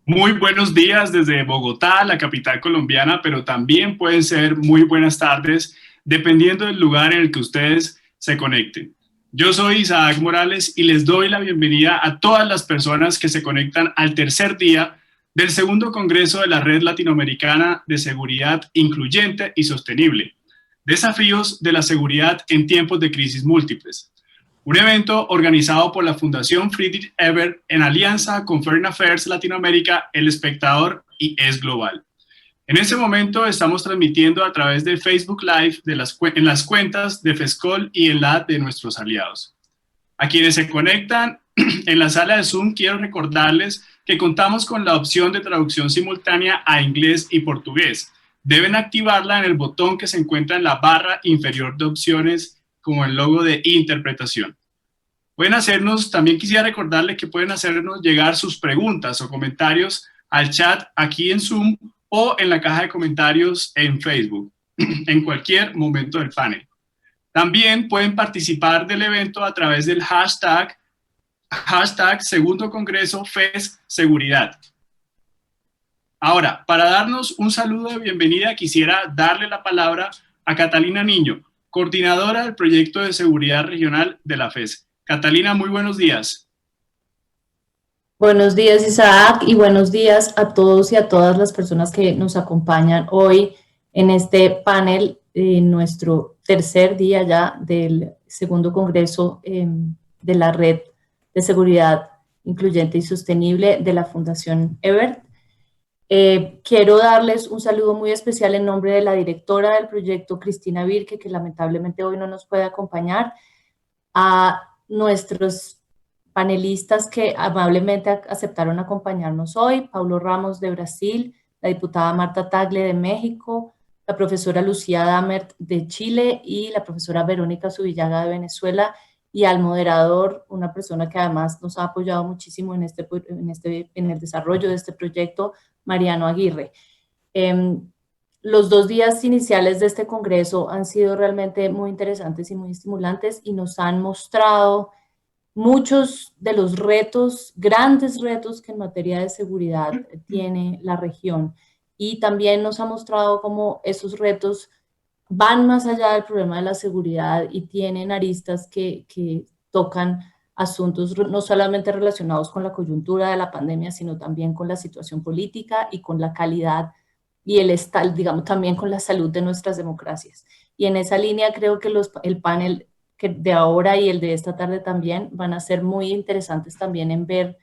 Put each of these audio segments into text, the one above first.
Muy buenos días desde Bogotá, la capital colombiana, pero también pueden ser muy buenas tardes, dependiendo del lugar en el que ustedes se conecten. Yo soy Isaac Morales y les doy la bienvenida a todas las personas que se conectan al tercer día del segundo Congreso de la Red Latinoamericana de Seguridad Incluyente y Sostenible. Desafíos de la seguridad en tiempos de crisis múltiples. Un evento organizado por la Fundación Friedrich Ebert en alianza con Foreign Affairs Latinoamérica, El Espectador y Es Global. En este momento estamos transmitiendo a través de Facebook Live en las cuentas de FESCOL y en la de nuestros aliados. A quienes se conectan en la sala de Zoom, quiero recordarles que contamos con la opción de traducción simultánea a inglés y portugués. Deben activarla en el botón que se encuentra en la barra inferior de opciones como el logo de interpretación. También quisiera recordarles que pueden hacernos llegar sus preguntas o comentarios al chat aquí en Zoom o en la caja de comentarios en Facebook, en cualquier momento del panel. También pueden participar del evento a través del hashtag Segundo Congreso FES Seguridad. Ahora, para darnos un saludo de bienvenida, quisiera darle la palabra a Catalina Niño, coordinadora del proyecto de seguridad regional de la FES. Catalina, muy buenos días. Buenos días, Isaac, y buenos días a todos y a todas las personas que nos acompañan hoy en este panel, en nuestro tercer día ya del segundo congreso de la Red de Seguridad Incluyente y Sostenible de la Fundación Ebert. Quiero darles un saludo muy especial en nombre de la directora del proyecto, Cristina Virque, que lamentablemente hoy no nos puede acompañar, a nuestros panelistas que amablemente aceptaron acompañarnos hoy: Paulo Ramos de Brasil, la diputada Marta Tagle de México, la profesora Lucía Damert de Chile y la profesora Verónica Subillaga de Venezuela, y al moderador, una persona que además nos ha apoyado muchísimo en el desarrollo de este proyecto, Mariano Aguirre. Los 2 días iniciales de este congreso han sido realmente muy interesantes y muy estimulantes y nos han mostrado muchos de los retos, grandes retos que en materia de seguridad tiene la región, y también nos ha mostrado cómo esos retos van más allá del problema de la seguridad y tienen aristas que tocan asuntos no solamente relacionados con la coyuntura de la pandemia, sino también con la situación política y con la calidad y digamos, también con la salud de nuestras democracias. Y en esa línea creo que el panel de ahora y el de esta tarde también van a ser muy interesantes también en ver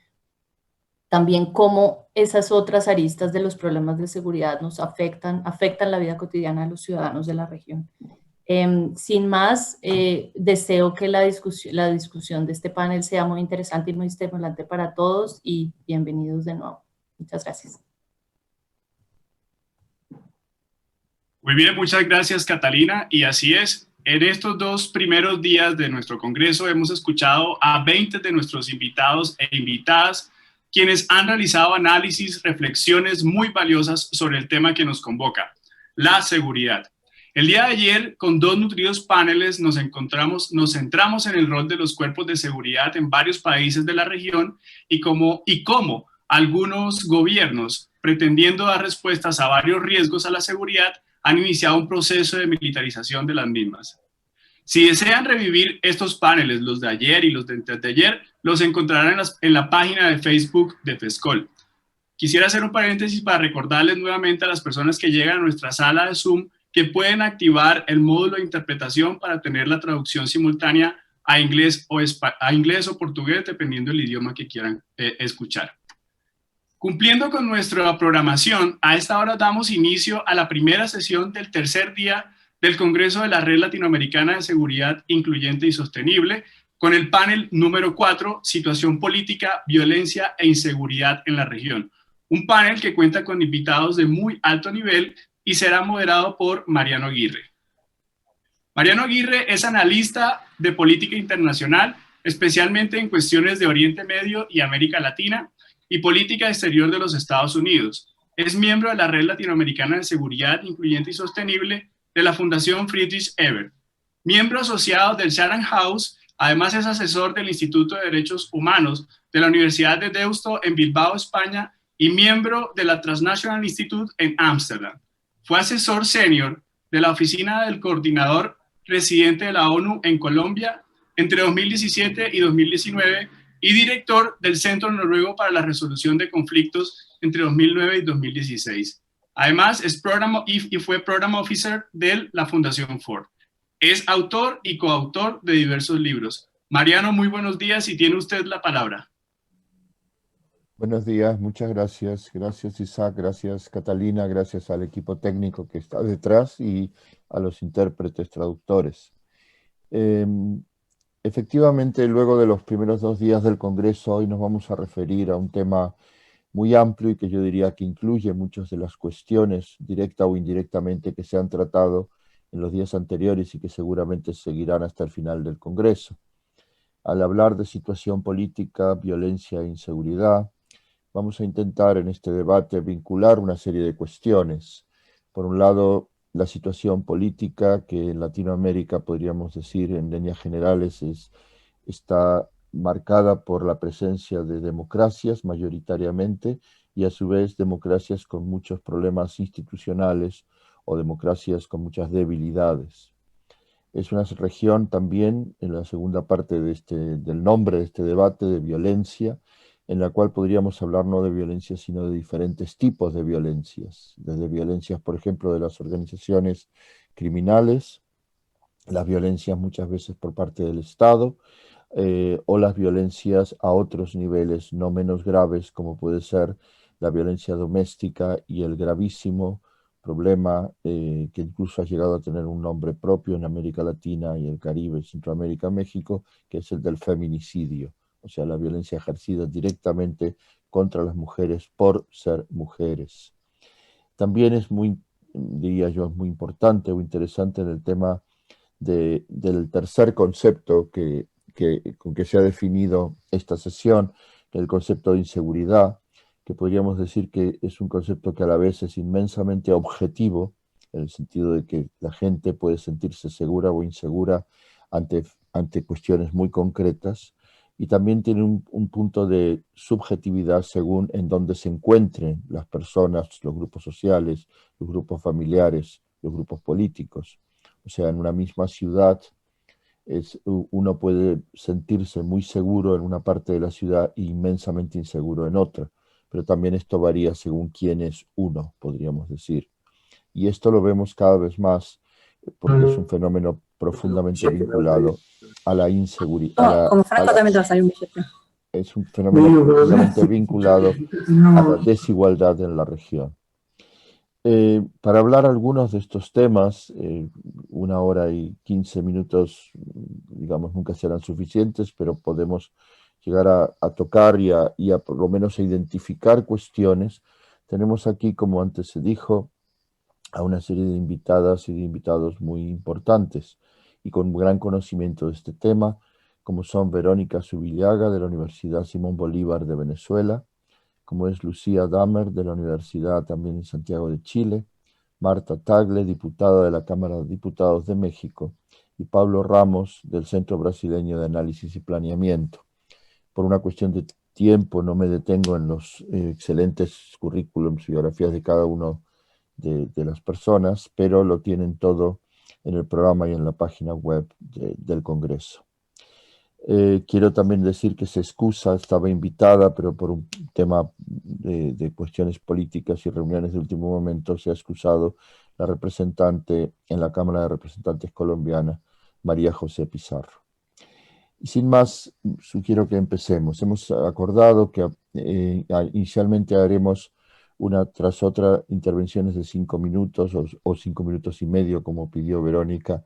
también cómo esas otras aristas de los problemas de seguridad nos afectan la vida cotidiana de los ciudadanos de la región. Sin más, deseo que la discusión de este panel sea muy interesante y muy estimulante para todos, y bienvenidos de nuevo. Muchas gracias. Muy bien, muchas gracias, Catalina. Y así es, en estos 2 primeros días de nuestro congreso hemos escuchado a 20 de nuestros invitados e invitadas, quienes han realizado análisis, reflexiones muy valiosas sobre el tema que nos convoca, la seguridad. El día de ayer, con 2 nutridos paneles, nos centramos en el rol de los cuerpos de seguridad en varios países de la región y cómo algunos gobiernos, pretendiendo dar respuestas a varios riesgos a la seguridad, han iniciado un proceso de militarización de las mismas. Si desean revivir estos paneles, los de ayer y los de antes de ayer, los encontrarán en la página de Facebook de FESCOL. Quisiera hacer un paréntesis para recordarles nuevamente a las personas que llegan a nuestra sala de Zoom que pueden activar el módulo de interpretación para tener la traducción simultánea a inglés o portugués, dependiendo del idioma que quieran escuchar. Cumpliendo con nuestra programación, a esta hora damos inicio a la primera sesión del tercer día del Congreso de la Red Latinoamericana de Seguridad Incluyente y Sostenible, con el panel número 4, Situación Política, Violencia e Inseguridad en la Región. Un panel que cuenta con invitados de muy alto nivel y será moderado por Mariano Aguirre. Mariano Aguirre es analista de política internacional, especialmente en cuestiones de Oriente Medio y América Latina, y política exterior de los Estados Unidos. Es miembro de la Red Latinoamericana de Seguridad Incluyente y Sostenible de la Fundación Friedrich Ebert. Miembro asociado del Chatham House, además es asesor del Instituto de Derechos Humanos de la Universidad de Deusto en Bilbao, España, y miembro de la Transnational Institute en Ámsterdam. Fue asesor senior de la Oficina del Coordinador Residente de la ONU en Colombia entre 2017 y 2019 y director del Centro Noruego para la Resolución de Conflictos entre 2009 y 2016. Además, fue Program Officer de la Fundación Ford. Es autor y coautor de diversos libros. Mariano, muy buenos días y tiene usted la palabra. Buenos días, muchas gracias. Gracias Isaac, gracias Catalina, gracias al equipo técnico que está detrás y a los intérpretes traductores. Efectivamente, luego de los primeros 2 días del Congreso, hoy nos vamos a referir a un tema muy amplio y que yo diría que incluye muchas de las cuestiones, directa o indirectamente, que se han tratado en los días anteriores y que seguramente seguirán hasta el final del Congreso. Al hablar de situación política, violencia e inseguridad, vamos a intentar en este debate vincular una serie de cuestiones. Por un lado, la situación política, que en Latinoamérica podríamos decir en líneas generales está marcada por la presencia de democracias mayoritariamente y a su vez democracias con muchos problemas institucionales o democracias con muchas debilidades. Es una región también, en la segunda parte del nombre de este debate, de violencia, en la cual podríamos hablar no de violencia, sino de diferentes tipos de violencias, desde violencias, por ejemplo, de las organizaciones criminales, las violencias muchas veces por parte del Estado, o las violencias a otros niveles no menos graves, como puede ser la violencia doméstica y el gravísimo problema que incluso ha llegado a tener un nombre propio en América Latina y el Caribe, Centroamérica, México, que es el del feminicidio, o sea, la violencia ejercida directamente contra las mujeres por ser mujeres. También es diría yo, muy importante o interesante en el tema del tercer concepto con que se ha definido esta sesión, el concepto de inseguridad, que podríamos decir que es un concepto que a la vez es inmensamente objetivo, en el sentido de que la gente puede sentirse segura o insegura ante cuestiones muy concretas, y también tiene un punto de subjetividad según en dónde se encuentren las personas, los grupos sociales, los grupos familiares, los grupos políticos. O sea, en una misma ciudad uno puede sentirse muy seguro en una parte de la ciudad e inmensamente inseguro en otra. Pero también esto varía según quién es uno, podríamos decir. Y esto lo vemos cada vez más porque es un fenómeno profundamente vinculado a la inseguridad. Es un fenómeno profundamente vinculado a la desigualdad en la región. Para hablar algunos de estos temas, 1 hora y 15 minutos, digamos, nunca serán suficientes, pero podemos llegar a tocar y a por lo menos a identificar cuestiones. Tenemos aquí, como antes se dijo, a una serie de invitadas y de invitados muy importantes y con gran conocimiento de este tema, como son Verónica Zubillaga de la Universidad Simón Bolívar de Venezuela, como es Lucía Damer de la Universidad también en Santiago de Chile, Marta Tagle, diputada de la Cámara de Diputados de México, y Pablo Ramos del Centro Brasileño de Análisis y Planeamiento. Por una cuestión de tiempo no me detengo en los excelentes currículums y biografías de cada uno de las personas, pero lo tienen todo en el programa y en la página web del Congreso. Quiero también decir que se excusa, estaba invitada, pero por un tema de cuestiones políticas y reuniones de último momento se ha excusado la representante en la Cámara de Representantes colombiana, María José Pizarro. Y sin más, sugiero que empecemos. Hemos acordado que inicialmente haremos una tras otra intervenciones de 5 minutos o 5 minutos y medio, como pidió Verónica,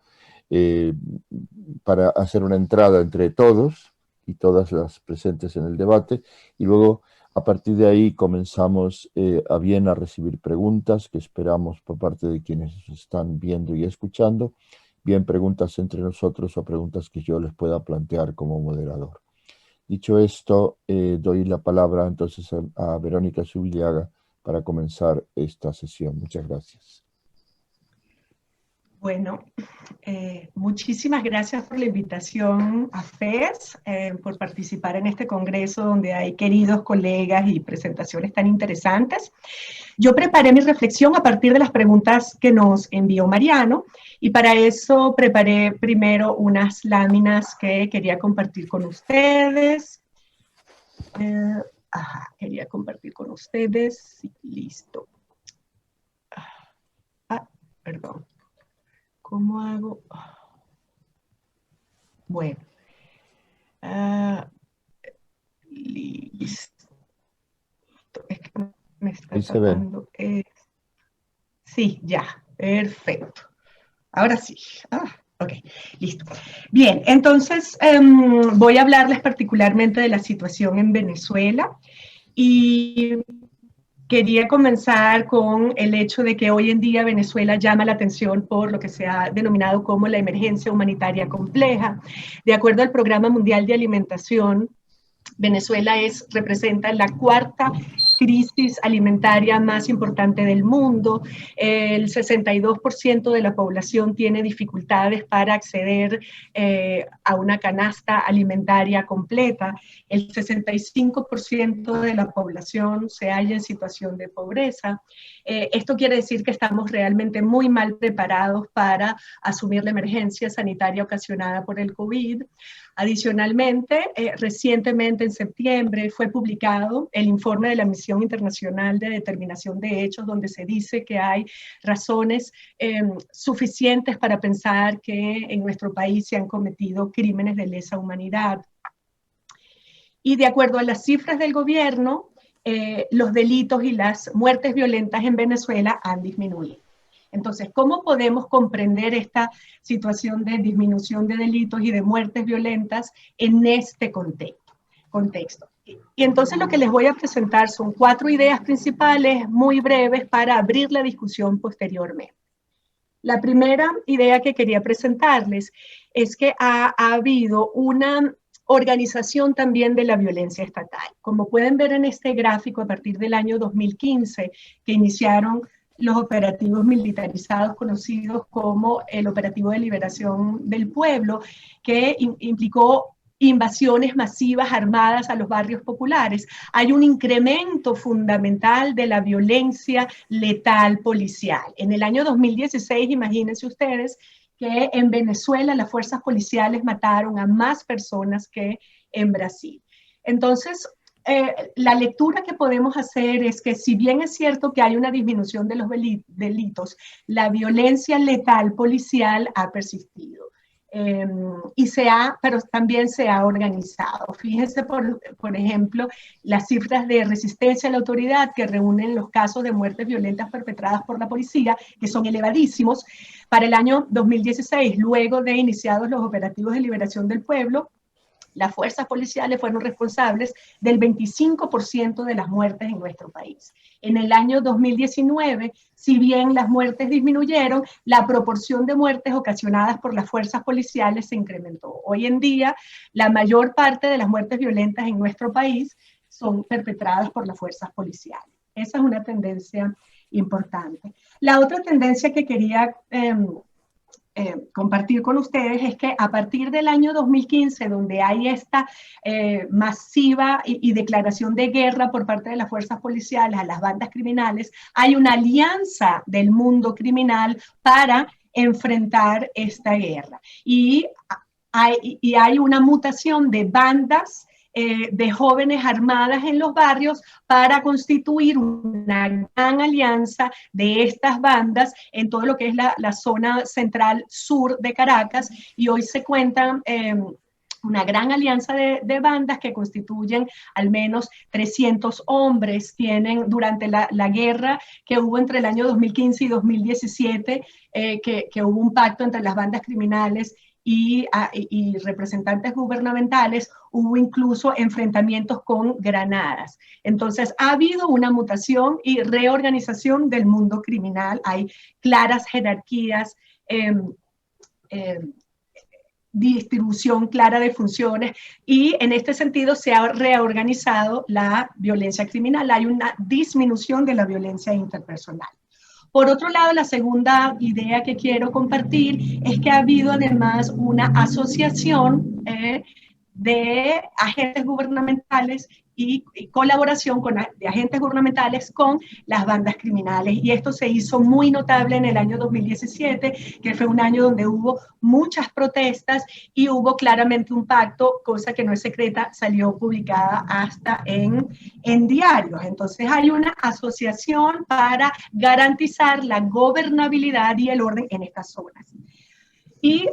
para hacer una entrada entre todos y todas las presentes en el debate, y luego a partir de ahí comenzamos a recibir preguntas que esperamos por parte de quienes nos están viendo y escuchando, bien preguntas entre nosotros o preguntas que yo les pueda plantear como moderador. Dicho esto, doy la palabra entonces a Verónica Zubillaga para comenzar esta sesión. Muchas gracias. Bueno, muchísimas gracias por la invitación a FES, por participar en este congreso donde hay queridos colegas y presentaciones tan interesantes. Yo preparé mi reflexión a partir de las preguntas que nos envió Mariano y para eso preparé primero unas láminas que quería compartir con ustedes. Quería compartir con ustedes. Sí, listo. Perdón. ¿Cómo hago? Bueno. Listo. Es que me está tapando. Sí, ya. Perfecto. Ahora sí. Ok, listo. Bien, entonces voy a hablarles particularmente de la situación en Venezuela y quería comenzar con el hecho de que hoy en día Venezuela llama la atención por lo que se ha denominado como la emergencia humanitaria compleja. De acuerdo al Programa Mundial de Alimentación, Venezuela representa la cuarta crisis alimentaria más importante del mundo. El 62% de la población tiene dificultades para acceder a una canasta alimentaria completa. El 65% de la población se halla en situación de pobreza. Esto quiere decir que estamos realmente muy mal preparados para asumir la emergencia sanitaria ocasionada por el COVID. Adicionalmente, recientemente en septiembre fue publicado el informe de la Misión Internacional de Determinación de Hechos, donde se dice que hay razones suficientes para pensar que en nuestro país se han cometido crímenes de lesa humanidad. Y de acuerdo a las cifras del gobierno, los delitos y las muertes violentas en Venezuela han disminuido. Entonces, ¿cómo podemos comprender esta situación de disminución de delitos y de muertes violentas en este contexto? Y entonces lo que les voy a presentar son 4 ideas principales muy breves para abrir la discusión posteriormente. La primera idea que quería presentarles es que ha habido una organización también de la violencia estatal. Como pueden ver en este gráfico, a partir del año 2015, que iniciaron los operativos militarizados conocidos como el Operativo de Liberación del Pueblo, que implicó invasiones masivas armadas a los barrios populares. Hay un incremento fundamental de la violencia letal policial. En el año 2016, imagínense ustedes que en Venezuela las fuerzas policiales mataron a más personas que en Brasil. Entonces, la lectura que podemos hacer es que si bien es cierto que hay una disminución de los delitos, la violencia letal policial ha persistido. Pero también se ha organizado. Fíjense, por ejemplo, las cifras de resistencia a la autoridad que reúnen los casos de muertes violentas perpetradas por la policía, que son elevadísimos. Para el año 2016, luego de iniciados los operativos de liberación del pueblo, las fuerzas policiales fueron responsables del 25% de las muertes en nuestro país. En el año 2019, si bien las muertes disminuyeron, la proporción de muertes ocasionadas por las fuerzas policiales se incrementó. Hoy en día, la mayor parte de las muertes violentas en nuestro país son perpetradas por las fuerzas policiales. Esa es una tendencia importante. La otra tendencia que quería compartir con ustedes es que a partir del año 2015, donde hay esta masiva y declaración de guerra por parte de las fuerzas policiales a las bandas criminales, hay una alianza del mundo criminal para enfrentar esta guerra. Y hay una mutación de bandas de jóvenes armadas en los barrios para constituir una gran alianza de estas bandas en todo lo que es la zona central sur de Caracas, y hoy se cuentan una gran alianza de bandas que constituyen al menos 300 hombres. Tienen durante la guerra que hubo entre el año 2015 y 2017, que hubo un pacto entre las bandas criminales y representantes gubernamentales, hubo incluso enfrentamientos con granadas. Entonces, ha habido una mutación y reorganización del mundo criminal. Hay claras jerarquías, distribución clara de funciones, y en este sentido se ha reorganizado la violencia criminal. Hay una disminución de la violencia interpersonal. Por otro lado, la segunda idea que quiero compartir es que ha habido además una asociación de agentes gubernamentales y colaboración de agentes gubernamentales con las bandas criminales. Y esto se hizo muy notable en el año 2017, que fue un año donde hubo muchas protestas y hubo claramente un pacto, cosa que no es secreta, salió publicada hasta en diarios. Entonces hay una asociación para garantizar la gobernabilidad y el orden en estas zonas. Y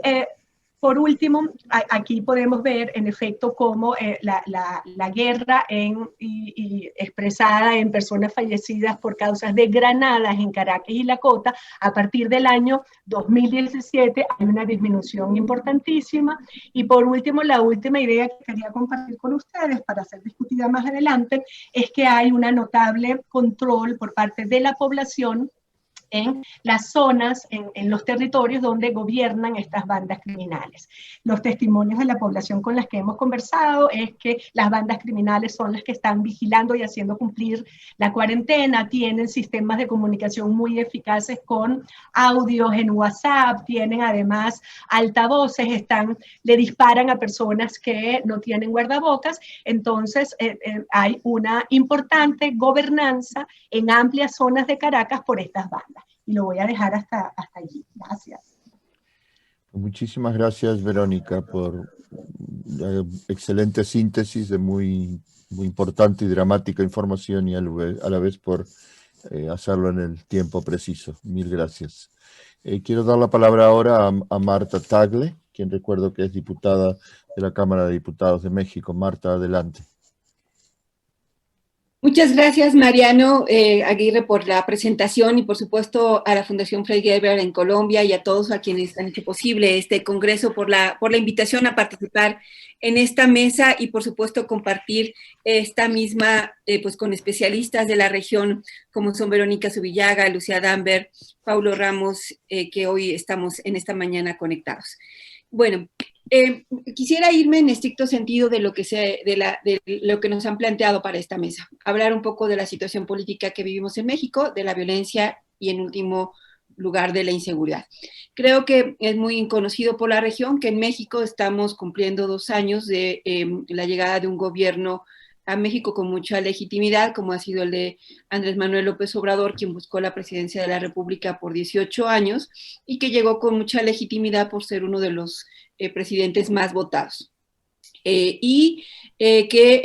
por último, aquí podemos ver en efecto cómo la guerra expresada en personas fallecidas por causas de granadas en Caracas y La Cota, a partir del año 2017 hay una disminución importantísima. Y por último, la última idea que quería compartir con ustedes para ser discutida más adelante es que hay un notable control por parte de la población en las zonas, en los territorios donde gobiernan estas bandas criminales. Los testimonios de la población con las que hemos conversado es que las bandas criminales son las que están vigilando y haciendo cumplir la cuarentena, tienen sistemas de comunicación muy eficaces con audios en WhatsApp, tienen además altavoces, le disparan a personas que no tienen guardabocas, entonces hay una importante gobernanza en amplias zonas de Caracas por estas bandas. Y lo voy a dejar hasta allí. Gracias. Muchísimas gracias, Verónica, por la excelente síntesis de muy importante y dramática información y a la vez por hacerlo en el tiempo preciso. Mil gracias. Quiero dar la palabra ahora a Marta Tagle, quien recuerdo que es diputada de la Cámara de Diputados de México. Marta, adelante. Muchas gracias, Mariano Aguirre, por la presentación y, por supuesto, a la Fundación Fred Gerber en Colombia y a todos a quienes han hecho posible este congreso por la invitación a participar en esta mesa y, por supuesto, compartir esta misma pues con especialistas de la región como son Verónica Zubillaga, Lucía Dambert, Paulo Ramos, que hoy estamos en esta mañana conectados. Bueno, quisiera irme en estricto sentido de lo que nos han planteado para esta mesa. Hablar un poco de la situación política que vivimos en México, de la violencia y, en último lugar, de la inseguridad. Creo que es muy conocido por la región que en México estamos cumpliendo 2 años de la llegada de un gobierno a México con mucha legitimidad, como ha sido el de Andrés Manuel López Obrador, quien buscó la presidencia de la República por 18 años y que llegó con mucha legitimidad por ser uno de los presidentes más votados. Que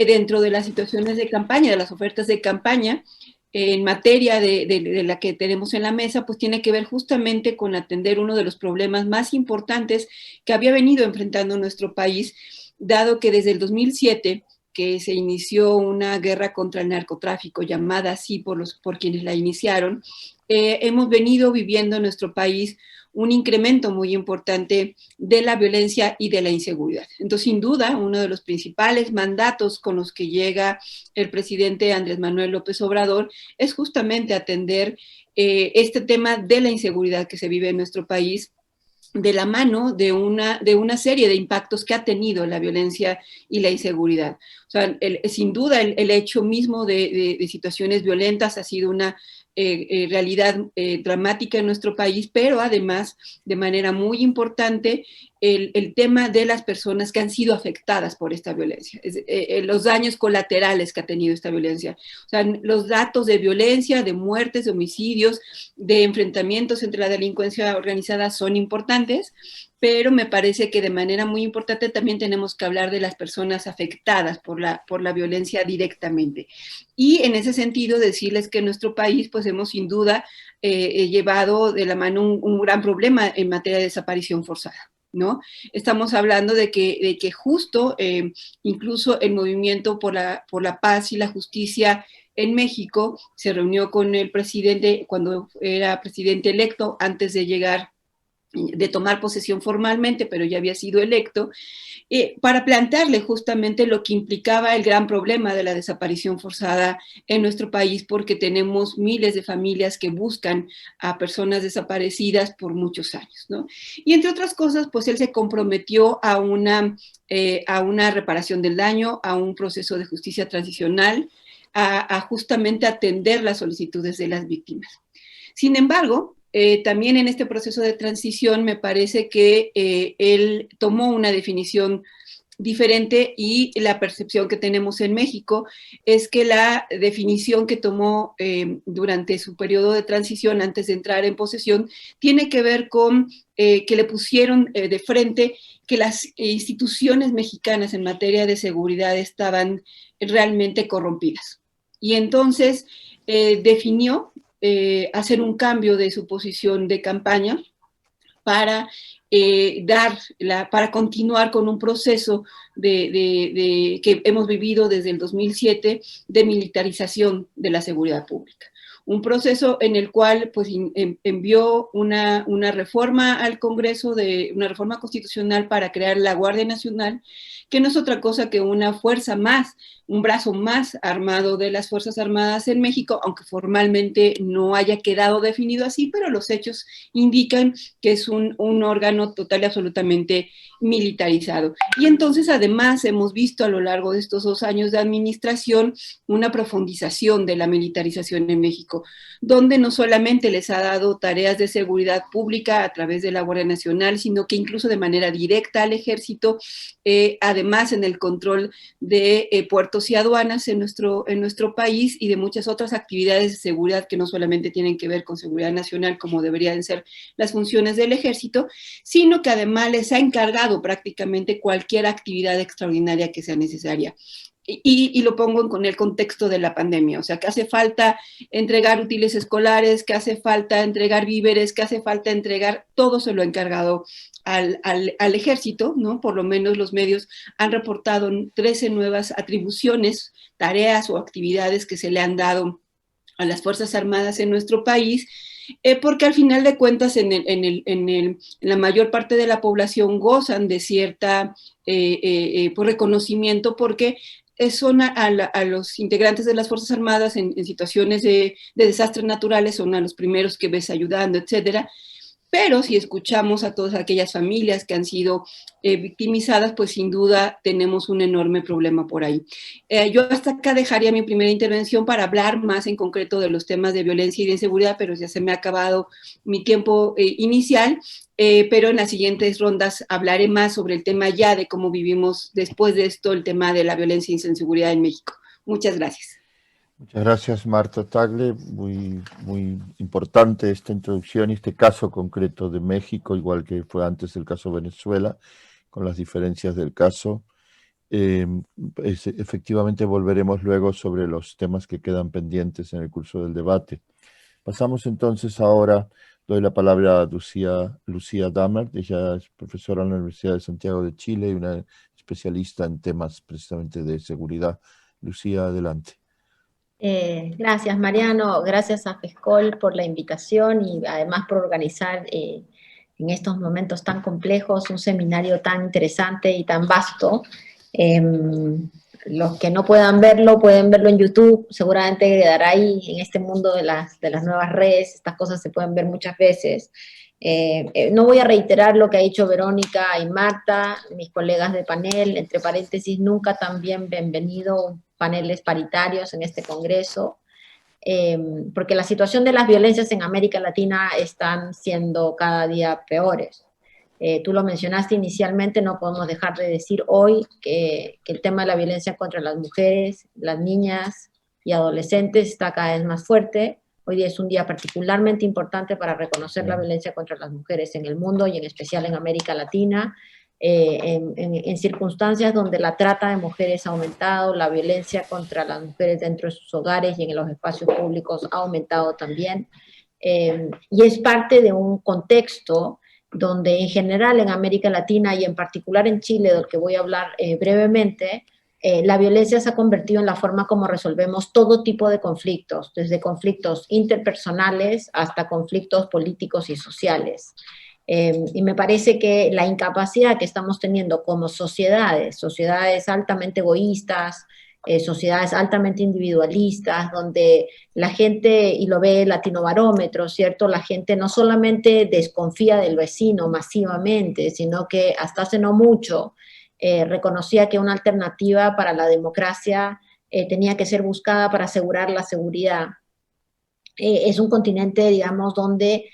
dentro de las situaciones de campaña, de las ofertas de campaña, en materia de la que tenemos en la mesa, pues tiene que ver justamente con atender uno de los problemas más importantes que había venido enfrentando nuestro país, dado que desde el 2007, que se inició una guerra contra el narcotráfico, llamada así por quienes la iniciaron, hemos venido viviendo en nuestro país un incremento muy importante de la violencia y de la inseguridad. Entonces, sin duda, uno de los principales mandatos con los que llega el presidente Andrés Manuel López Obrador es justamente atender este tema de la inseguridad que se vive en nuestro país, de la mano de una serie de impactos que ha tenido la violencia y la inseguridad. O sea, sin duda el hecho mismo de situaciones violentas ha sido una realidad dramática en nuestro país, pero además, de manera muy importante, el tema de las personas que han sido afectadas por esta violencia, los daños colaterales que ha tenido esta violencia. O sea, los datos de violencia, de muertes, de homicidios, de enfrentamientos entre la delincuencia organizada son importantes, pero me parece que de manera muy importante también tenemos que hablar de las personas afectadas por la violencia directamente. Y en ese sentido decirles que en nuestro país pues hemos sin duda llevado de la mano un gran problema en materia de desaparición forzada, ¿no? Estamos hablando de que justo incluso el movimiento por la paz y la justicia en México se reunió con el presidente cuando era presidente electo, antes de tomar posesión formalmente, pero ya había sido electo, para plantearle justamente lo que implicaba el gran problema de la desaparición forzada en nuestro país, porque tenemos miles de familias que buscan a personas desaparecidas por muchos años, ¿no? Y entre otras cosas, pues él se comprometió a una reparación del daño, a un proceso de justicia transicional, a justamente atender las solicitudes de las víctimas. Sin embargo, también en este proceso de transición me parece que él tomó una definición diferente, y la percepción que tenemos en México es que la definición que tomó durante su periodo de transición antes de entrar en posesión tiene que ver con que le pusieron de frente que las instituciones mexicanas en materia de seguridad estaban realmente corrompidas. Y entonces definió hacer un cambio de su posición de campaña para para continuar con un proceso que hemos vivido desde el 2007 de militarización de la seguridad pública. Un proceso en el cual pues, envió una reforma al Congreso, una reforma constitucional para crear la Guardia Nacional, que no es otra cosa que una fuerza más, un brazo más armado de las Fuerzas Armadas en México, aunque formalmente no haya quedado definido así, pero los hechos indican que es un órgano total y absolutamente militarizado. Y entonces, además, hemos visto a lo largo de estos 2 años de administración una profundización de la militarización en México, donde no solamente les ha dado tareas de seguridad pública a través de la Guardia Nacional, sino que incluso de manera directa al Ejército, además en el control de puertos y aduanas en nuestro país, y de muchas otras actividades de seguridad que no solamente tienen que ver con seguridad nacional, como deberían ser las funciones del Ejército, sino que además les ha encargado prácticamente cualquier actividad extraordinaria que sea necesaria. Y lo pongo con el contexto de la pandemia, o sea, que hace falta entregar útiles escolares, que hace falta entregar víveres, que hace falta entregar, todo se lo ha encargado al Ejército, ¿no? Por lo menos los medios han reportado 13 nuevas atribuciones, tareas o actividades que se le han dado a las Fuerzas Armadas en nuestro país, porque al final de cuentas en la mayor parte de la población gozan de cierta pues reconocimiento, porque son a los integrantes de las Fuerzas Armadas en situaciones de desastres naturales, son a los primeros que ves ayudando, etcétera. Pero si escuchamos a todas aquellas familias que han sido victimizadas, pues sin duda tenemos un enorme problema por ahí. Yo hasta acá dejaría mi primera intervención para hablar más en concreto de los temas de violencia y de inseguridad, pero ya se me ha acabado mi tiempo inicial, pero en las siguientes rondas hablaré más sobre el tema ya de cómo vivimos después de esto el tema de la violencia y inseguridad en México. Muchas gracias. Muchas gracias, Marta Tagle. Muy importante esta introducción y este caso concreto de México, igual que fue antes el caso Venezuela, con las diferencias del caso. Efectivamente volveremos luego sobre los temas que quedan pendientes en el curso del debate. Pasamos entonces ahora, doy la palabra a Lucía Dammert. Ella es profesora en la Universidad de Santiago de Chile y una especialista en temas precisamente de seguridad. Lucía, adelante. Gracias, Mariano, gracias a FESCOL por la invitación y además por organizar en estos momentos tan complejos un seminario tan interesante y tan vasto. Los que no puedan verlo, pueden verlo en YouTube, seguramente quedará ahí en este mundo de las nuevas redes, estas cosas se pueden ver muchas veces. No voy a reiterar lo que ha dicho Verónica y Marta, mis colegas de panel, entre paréntesis, nunca tan bienvenido paneles paritarios en este congreso, porque la situación de las violencias en América Latina están siendo cada día peores. Tú lo mencionaste inicialmente, no podemos dejar de decir hoy que el tema de la violencia contra las mujeres, las niñas y adolescentes está cada vez más fuerte. Hoy día es un día particularmente importante para reconocer la violencia contra las mujeres en el mundo y en especial en América Latina, en circunstancias donde la trata de mujeres ha aumentado, la violencia contra las mujeres dentro de sus hogares y en los espacios públicos ha aumentado también. Y es parte de un contexto donde en general en América Latina y en particular en Chile, del que voy a hablar brevemente, la violencia se ha convertido en la forma como resolvemos todo tipo de conflictos, desde conflictos interpersonales hasta conflictos políticos y sociales. Y me parece que la incapacidad que estamos teniendo como sociedades altamente egoístas, sociedades altamente individualistas, donde la gente, y lo ve el Latinobarómetro, ¿cierto? La gente no solamente desconfía del vecino masivamente, sino que hasta hace no mucho reconocía que una alternativa para la democracia tenía que ser buscada para asegurar la seguridad. Es un continente, digamos, donde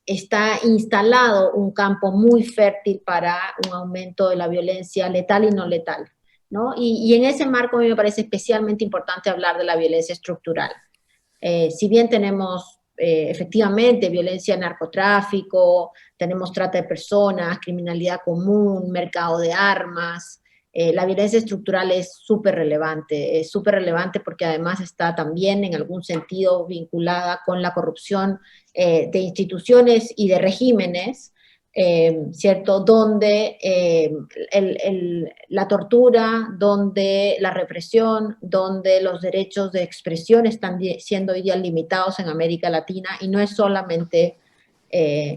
está instalado un campo muy fértil para un aumento de la violencia letal y no letal, ¿no? Y en ese marco a mí me parece especialmente importante hablar de la violencia estructural. Si bien tenemos efectivamente violencia, narcotráfico, tenemos trata de personas, criminalidad común, mercado de armas, la violencia estructural es súper relevante porque además está también en algún sentido vinculada con la corrupción de instituciones y de regímenes, ¿cierto? Donde la tortura, donde la represión, donde los derechos de expresión están siendo hoy día limitados en América Latina, y no es solamente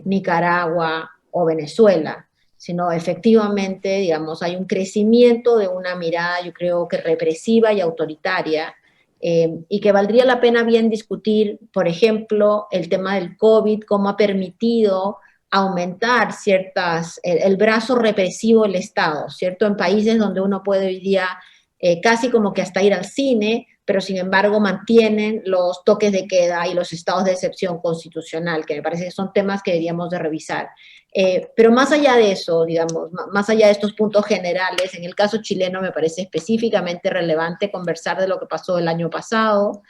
Nicaragua o Venezuela, sino efectivamente, digamos, hay un crecimiento de una mirada, yo creo que represiva y autoritaria, y que valdría la pena bien discutir, por ejemplo, el tema del COVID, cómo ha permitido aumentar el brazo represivo del Estado, ¿cierto? En países donde uno puede hoy día casi como que hasta ir al cine, pero sin embargo mantienen los toques de queda y los estados de excepción constitucional, que me parece que son temas que deberíamos de revisar. Pero más allá de eso, digamos, más allá de estos puntos generales, en el caso chileno me parece específicamente relevante conversar de lo que pasó el año pasado,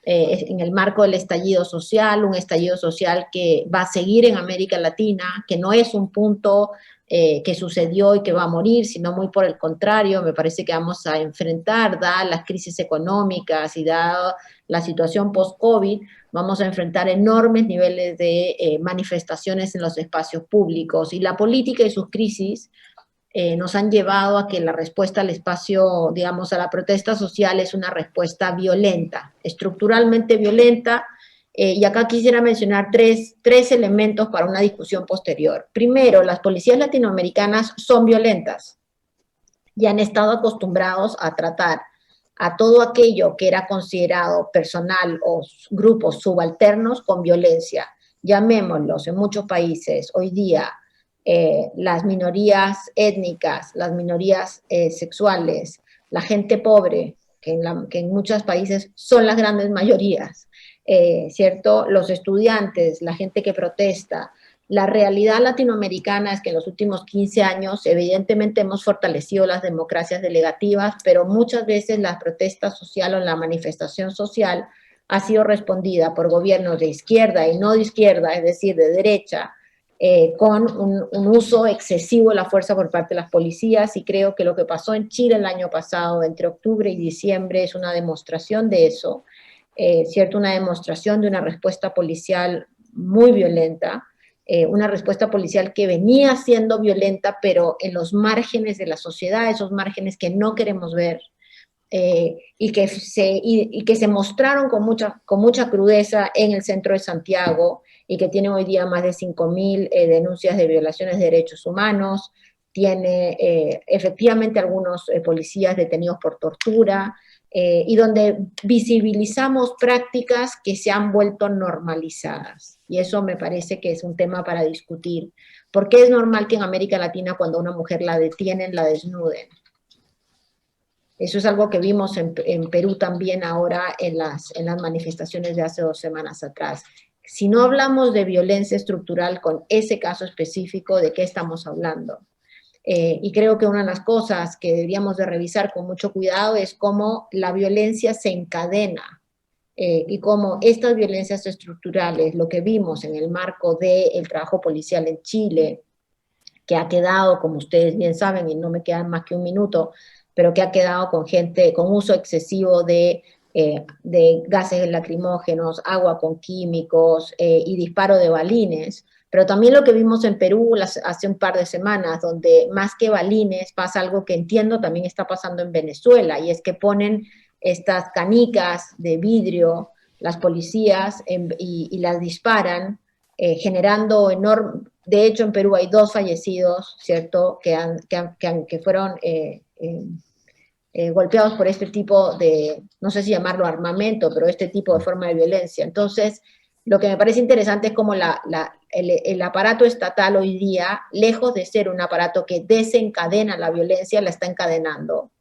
en el marco del estallido social, un estallido social que va a seguir en América Latina, que no es un punto que sucedió y que va a morir, sino muy por el contrario, me parece que vamos a enfrentar, dadas las crisis económicas y dada la situación post-COVID, vamos a enfrentar enormes niveles de manifestaciones en los espacios públicos, y la política y sus crisis nos han llevado a que la respuesta al espacio, digamos, a la protesta social es una respuesta violenta, estructuralmente violenta, y acá quisiera mencionar tres elementos para una discusión posterior. Primero, las policías latinoamericanas son violentas y han estado acostumbrados a tratar a todo aquello que era considerado personal o grupos subalternos con violencia. Llamémoslos en muchos países hoy día las minorías étnicas, las minorías sexuales, la gente pobre, que en muchos países son las grandes mayorías, ¿cierto? Los estudiantes, la gente que protesta. La realidad latinoamericana es que en los últimos 15 años evidentemente hemos fortalecido las democracias delegativas, pero muchas veces la protesta social o la manifestación social ha sido respondida por gobiernos de izquierda y no de izquierda, es decir, de derecha, con un uso excesivo de la fuerza por parte de las policías, y creo que lo que pasó en Chile el año pasado, entre octubre y diciembre, es una demostración de eso, ¿cierto? Una demostración de una respuesta policial muy violenta, una respuesta policial que venía siendo violenta, pero en los márgenes de la sociedad, esos márgenes que no queremos ver, y que se mostraron con mucha crudeza en el centro de Santiago, y que tiene hoy día más de 5.000 denuncias de violaciones de derechos humanos, tiene efectivamente algunos policías detenidos por tortura, y donde visibilizamos prácticas que se han vuelto normalizadas. Y eso me parece que es un tema para discutir. ¿Por qué es normal que en América Latina cuando a una mujer la detienen, la desnuden? Eso es algo que vimos en Perú también ahora en las manifestaciones de hace 2 semanas atrás. Si no hablamos de violencia estructural con ese caso específico, ¿de qué estamos hablando? Y creo que una de las cosas que deberíamos de revisar con mucho cuidado es cómo la violencia se encadena, y cómo estas violencias estructurales, lo que vimos en el marco del trabajo policial en Chile, que ha quedado, como ustedes bien saben, y no me quedan más que un minuto, pero que ha quedado con gente con uso excesivo de gases lacrimógenos, agua con químicos y disparo de balines. Pero también lo que vimos en Perú hace un par de semanas, donde más que balines pasa algo que entiendo también está pasando en Venezuela, y es que ponen estas canicas de vidrio las policías y las disparan, generando enorme. De hecho, en Perú hay 2 fallecidos, ¿cierto?, que fueron golpeados por este tipo de, no sé si llamarlo armamento, pero este tipo de forma de violencia. Entonces, lo que me parece interesante es cómo el aparato estatal hoy día, lejos de ser un aparato que desencadena la violencia, la está encadenando.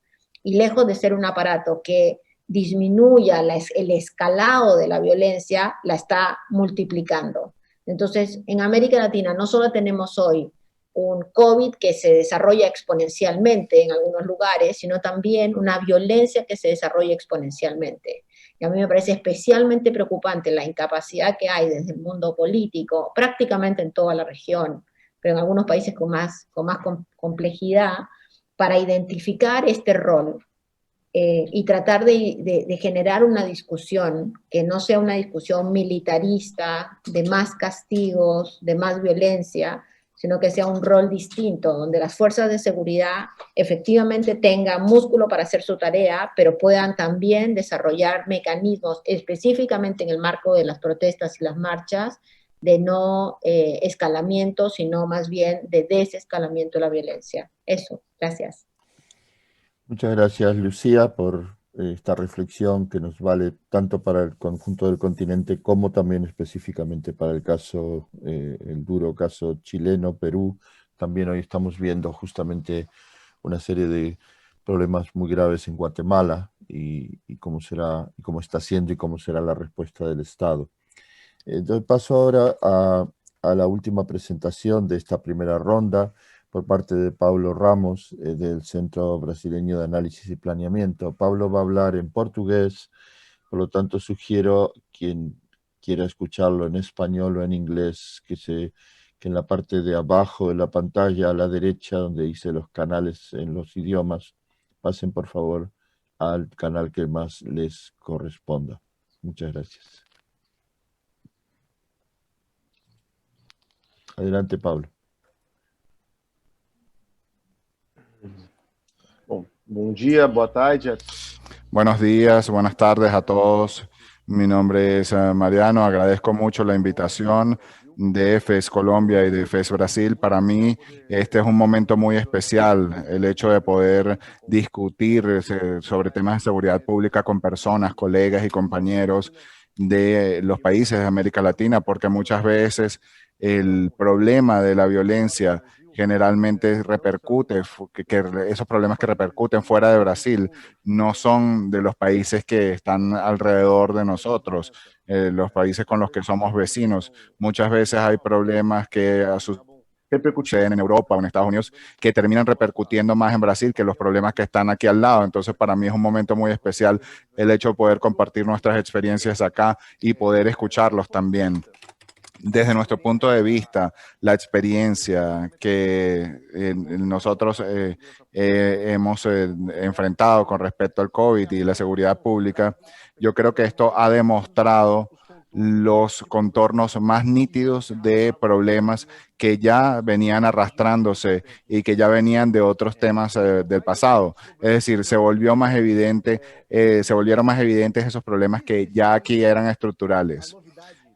y lejos de ser un aparato que disminuya el escalado de la violencia, la está multiplicando. Entonces, en América Latina no solo tenemos hoy un COVID que se desarrolla exponencialmente en algunos lugares, sino también una violencia que se desarrolla exponencialmente. Y a mí me parece especialmente preocupante la incapacidad que hay desde el mundo político, prácticamente en toda la región, pero en algunos países con más complejidad, para identificar este rol y tratar de generar una discusión que no sea una discusión militarista, de más castigos, de más violencia, sino que sea un rol distinto, donde las fuerzas de seguridad efectivamente tengan músculo para hacer su tarea, pero puedan también desarrollar mecanismos específicamente en el marco de las protestas y las marchas, de no escalamiento, sino más bien de desescalamiento de la violencia. Eso, gracias. Muchas gracias, Lucía, por esta reflexión que nos vale tanto para el conjunto del continente como también específicamente para el caso, el duro caso chileno, Perú. También hoy estamos viendo justamente una serie de problemas muy graves en Guatemala y cómo será, y cómo está siendo y cómo será la respuesta del Estado. Doy paso ahora a la última presentación de esta primera ronda por parte de Paulo Ramos, del Centro Brasileño de Análisis y Planeamiento. Paulo va a hablar en portugués, por lo tanto sugiero quien quiera escucharlo en español o en inglés, que en la parte de abajo de la pantalla, a la derecha, donde dice los canales en los idiomas, pasen por favor al canal que más les corresponda. Muchas gracias. Adelante, Paulo. Bom dia, boa tarde. Buenos días, buenas tardes a todos. Mi nombre es Mariano, agradezco mucho la invitación de FES Colombia y de FES Brasil. Para mí este es un momento muy especial, el hecho de poder discutir sobre temas de seguridad pública con personas, colegas y compañeros de los países de América Latina, porque muchas veces el problema de la violencia generalmente repercute, que esos problemas que repercuten fuera de Brasil no son de los países que están alrededor de nosotros, los países con los que somos vecinos. Muchas veces hay problemas que repercuten en Europa o en Estados Unidos que terminan repercutiendo más en Brasil que los problemas que están aquí al lado. Entonces, para mí es un momento muy especial el hecho de poder compartir nuestras experiencias acá y poder escucharlos también. Desde nuestro punto de vista, la experiencia que nosotros hemos enfrentado con respecto al COVID y la seguridad pública, yo creo que esto ha demostrado los contornos más nítidos de problemas que ya venían arrastrándose y que ya venían de otros temas del pasado. Es decir, se volvieron más evidentes esos problemas que ya aquí eran estructurales.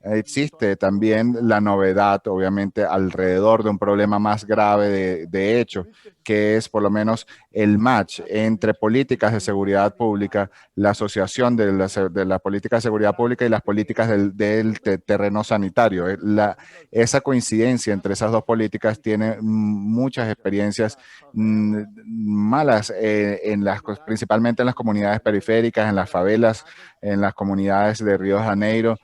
Existe también la novedad, obviamente, alrededor de un problema más grave de hecho, que es por lo menos el match entre políticas de seguridad pública, la asociación de la política de seguridad pública y las políticas del terreno sanitario. Esa coincidencia entre esas dos políticas tiene muchas experiencias malas, principalmente en las comunidades periféricas, en las favelas, en las comunidades de Río de Janeiro,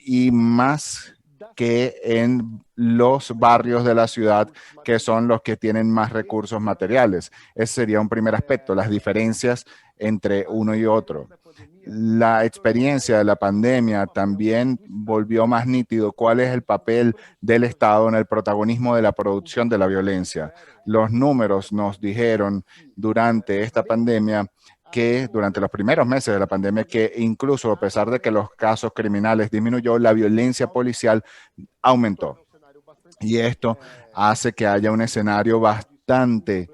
y más que en los barrios de la ciudad, que son los que tienen más recursos materiales. Ese sería un primer aspecto, las diferencias entre uno y otro. La experiencia de la pandemia también volvió más nítido cuál es el papel del Estado en el protagonismo de la producción de la violencia. Los números nos dijeron durante esta pandemia que durante los primeros meses de la pandemia, que incluso a pesar de que los casos criminales disminuyó, la violencia policial aumentó. Y esto hace que haya un escenario bastante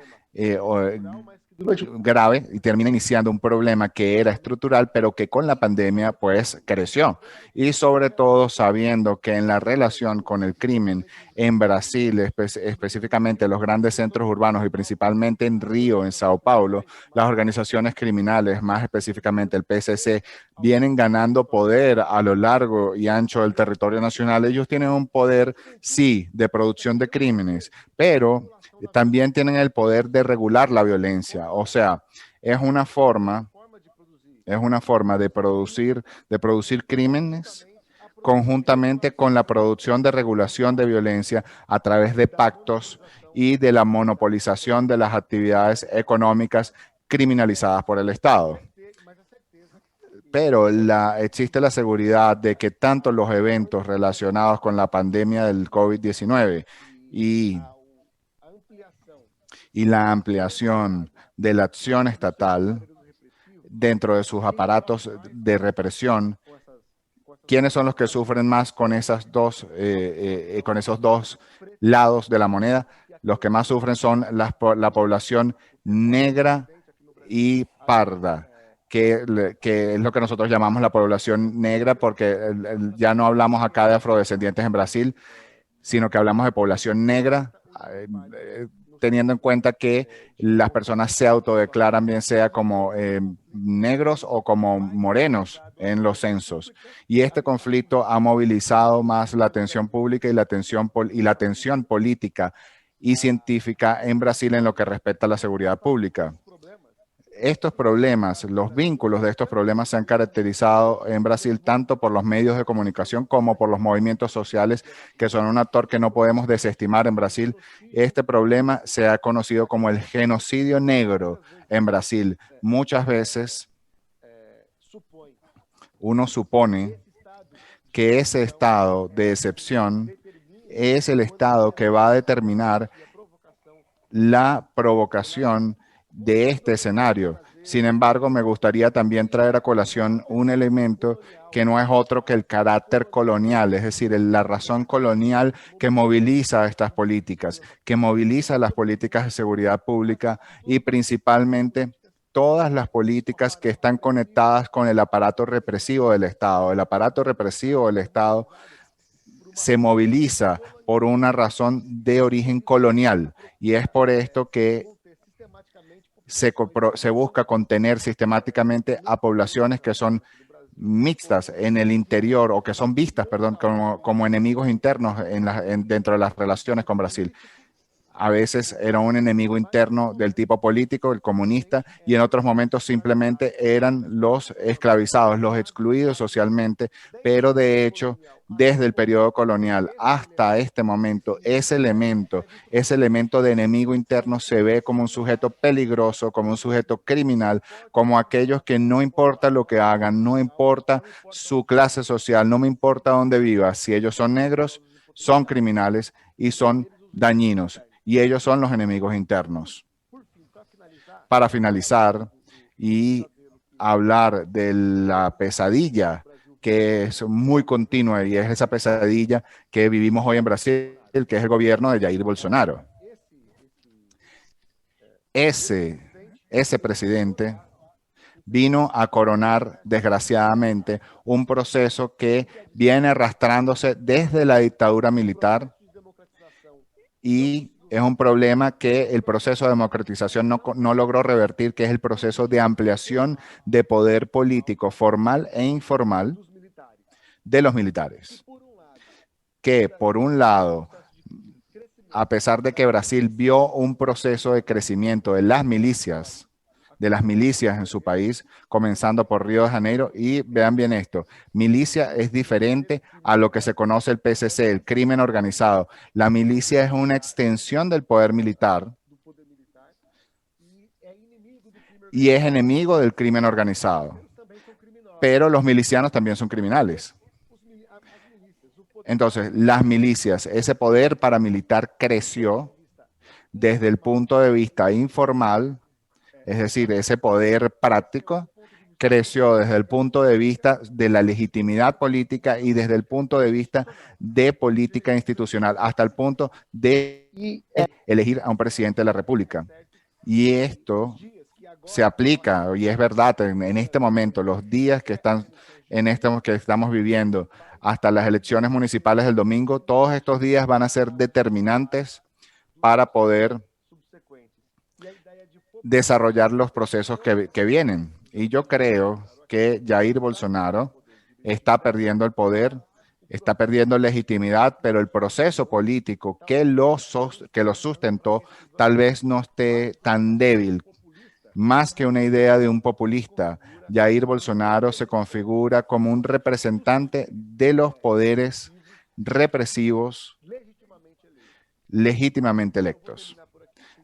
grave y termina iniciando un problema que era estructural, pero que con la pandemia pues creció. Y sobre todo sabiendo que en la relación con el crimen en Brasil, específicamente los grandes centros urbanos y principalmente en Río, en Sao Paulo, las organizaciones criminales, más específicamente el PCC, vienen ganando poder a lo largo y ancho del territorio nacional. Ellos tienen un poder, sí, de producción de crímenes, pero también tienen el poder de regular la violencia O sea, es una forma de producir crímenes conjuntamente con la producción de regulación de violencia a través de pactos y de la monopolización de las actividades económicas criminalizadas por el Estado. Pero existe la seguridad de que tanto los eventos relacionados con la pandemia del COVID-19 y la ampliación de la acción estatal dentro de sus aparatos de represión, ¿quiénes son los que sufren más con esos dos lados de la moneda? Los que más sufren son la población negra y parda, que es lo que nosotros llamamos la población negra, porque ya no hablamos acá de afrodescendientes en Brasil, sino que hablamos de población negra, teniendo en cuenta que las personas se autodeclaran bien sea como negros o como morenos en los censos. Y este conflicto ha movilizado más la atención pública y la atención política y científica en Brasil en lo que respecta a la seguridad pública. Estos problemas, los vínculos de estos problemas se han caracterizado en Brasil tanto por los medios de comunicación como por los movimientos sociales, que son un actor que no podemos desestimar en Brasil. Este problema se ha conocido como el genocidio negro en Brasil. Muchas veces uno supone que ese estado de excepción es el estado que va a determinar la provocación de este escenario. Sin embargo, me gustaría también traer a colación un elemento que no es otro que el carácter colonial, es decir, la razón colonial que moviliza estas políticas, que moviliza las políticas de seguridad pública y principalmente todas las políticas que están conectadas con el aparato represivo del Estado. El aparato represivo del Estado se moviliza por una razón de origen colonial y es por esto que se busca contener sistemáticamente a poblaciones que son mixtas en el interior o que son vistas, perdón, como enemigos internos dentro de las relaciones con Brasil. A veces era un enemigo interno del tipo político, el comunista, y en otros momentos simplemente eran los esclavizados, los excluidos socialmente, pero de hecho, desde el periodo colonial hasta este momento, ese elemento de enemigo interno se ve como un sujeto peligroso, como un sujeto criminal, como aquellos que no importa lo que hagan, no importa su clase social, no me importa dónde viva, si ellos son negros, son criminales y son dañinos. Y ellos son los enemigos internos. Para finalizar y hablar de la pesadilla que es muy continua y es esa pesadilla que vivimos hoy en Brasil, que es el gobierno de Jair Bolsonaro. Ese presidente vino a coronar, desgraciadamente, un proceso que viene arrastrándose desde la dictadura militar y es un problema que el proceso de democratización no logró revertir, que es el proceso de ampliación de poder político formal e informal de los militares. Que, por un lado, a pesar de que Brasil vio un proceso de crecimiento de las milicias en su país, comenzando por Río de Janeiro. Y vean bien esto, milicia es diferente a lo que se conoce el PCC, el crimen organizado. La milicia es una extensión del poder militar y es enemigo del crimen organizado. Pero los milicianos también son criminales. Entonces, las milicias, ese poder paramilitar creció desde el punto de vista informal. Es decir, ese poder práctico creció desde el punto de vista de la legitimidad política y desde el punto de vista de política institucional, hasta el punto de elegir a un presidente de la República. Y esto se aplica, y es verdad, en este momento, los días que estamos viviendo, hasta las elecciones municipales del domingo, todos estos días van a ser determinantes para poder desarrollar los procesos que vienen. Y yo creo que Jair Bolsonaro está perdiendo el poder, está perdiendo legitimidad, pero el proceso político que lo sustentó tal vez no esté tan débil Más que una idea de un populista, Jair Bolsonaro se configura como un representante de los poderes represivos legítimamente electos.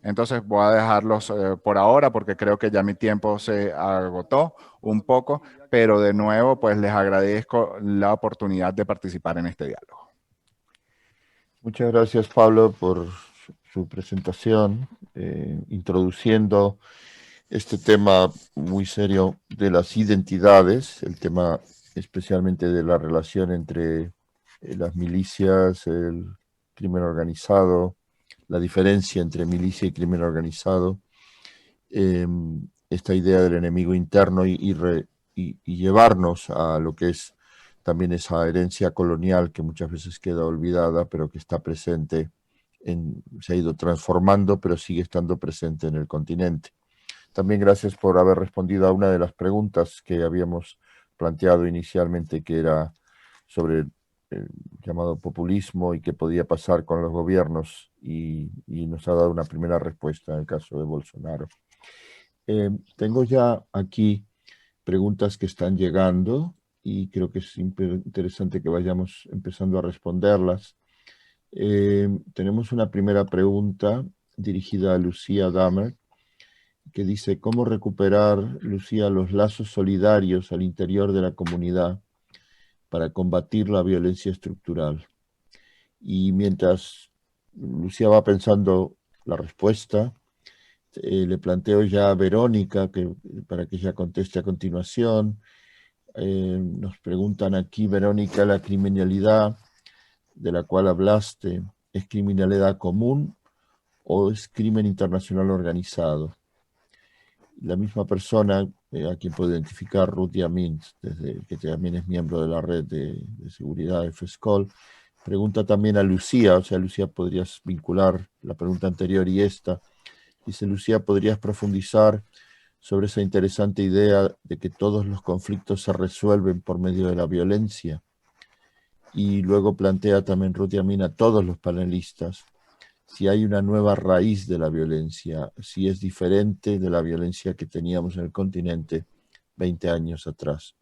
Entonces voy a dejarlos por ahora porque creo que ya mi tiempo se agotó un poco, pero de nuevo pues les agradezco la oportunidad de participar en este diálogo. Muchas gracias, Pablo, por su presentación, introduciendo este tema muy serio de las identidades, el tema especialmente de la relación entre las milicias, el crimen organizado, la diferencia entre milicia y crimen organizado, esta idea del enemigo interno y llevarnos a lo que es también esa herencia colonial que muchas veces queda olvidada, pero que está presente, se ha ido transformando, pero sigue estando presente en el continente. También gracias por haber respondido a una de las preguntas que habíamos planteado inicialmente, que era sobre el llamado populismo y qué podía pasar con los gobiernos, y nos ha dado una primera respuesta en el caso de Bolsonaro. Tengo ya aquí preguntas que están llegando y creo que es interesante que vayamos empezando a responderlas. Tenemos una primera pregunta dirigida a Lucía Damer, que dice: ¿cómo recuperar, Lucía, los lazos solidarios al interior de la comunidad para combatir la violencia estructural? Y mientras Lucía va pensando la respuesta, le planteo ya a Verónica para que ella conteste a continuación. Nos preguntan aquí, Verónica, ¿la criminalidad de la cual hablaste es criminalidad común o es crimen internacional organizado? La misma persona a quien puedo identificar, Ruth Yamin, que también es miembro de la red de seguridad de FESCOL, pregunta también a Lucía, o sea, Lucía, podrías vincular la pregunta anterior y esta. Dice Lucía, ¿podrías profundizar sobre esa interesante idea de que todos los conflictos se resuelven por medio de la violencia? Y luego plantea también Ruth Yamin a todos los panelistas si hay una nueva raíz de la violencia, si es diferente de la violencia que teníamos en el continente 20 años atrás.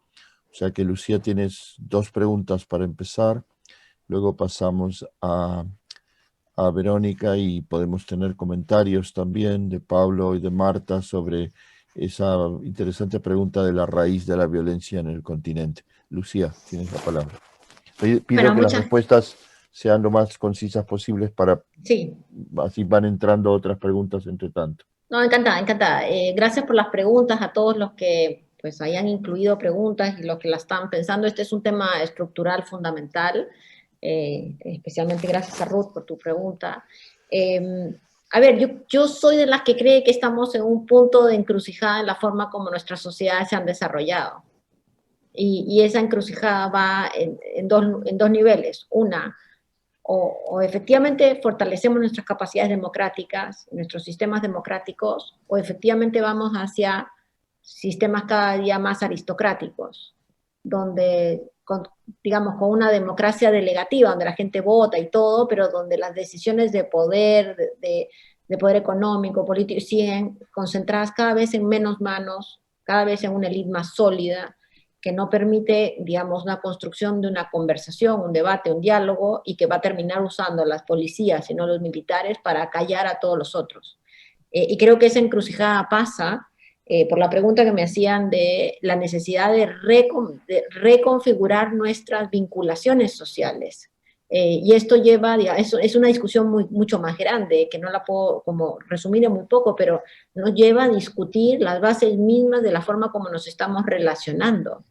O sea que, Lucía, tienes dos preguntas para empezar, luego pasamos a Verónica y podemos tener comentarios también de Pablo y de Marta sobre esa interesante pregunta de la raíz de la violencia en el continente. Lucía, tienes la palabra. Pido que las respuestas sean lo más concisas posibles para... Sí. Así van entrando otras preguntas entre tanto. No, encantada, encantada. Gracias por las preguntas a todos los que pues hayan incluido preguntas y los que la están pensando. Este es un tema estructural fundamental, especialmente gracias a Ruth por tu pregunta. A ver, yo soy de las que cree que estamos en un punto de encrucijada en la forma como nuestras sociedades se han desarrollado. Y esa encrucijada va en dos niveles. Una, o efectivamente fortalecemos nuestras capacidades democráticas, nuestros sistemas democráticos, o efectivamente vamos hacia sistemas cada día más aristocráticos, donde, digamos, con una democracia delegativa, donde la gente vota y todo, pero donde las decisiones de poder, de poder económico, político, siguen concentradas cada vez en menos manos, cada vez en una élite más sólida, que no permite, digamos, una construcción de una conversación, un debate, un diálogo, y que va a terminar usando las policías y no los militares para callar a todos los otros. Y creo que esa encrucijada pasa por la pregunta que me hacían de la necesidad de reconfigurar nuestras vinculaciones sociales. Y esto lleva, es una discusión mucho más grande, que no la puedo como resumir en muy poco, pero nos lleva a discutir las bases mismas de la forma como nos estamos relacionando.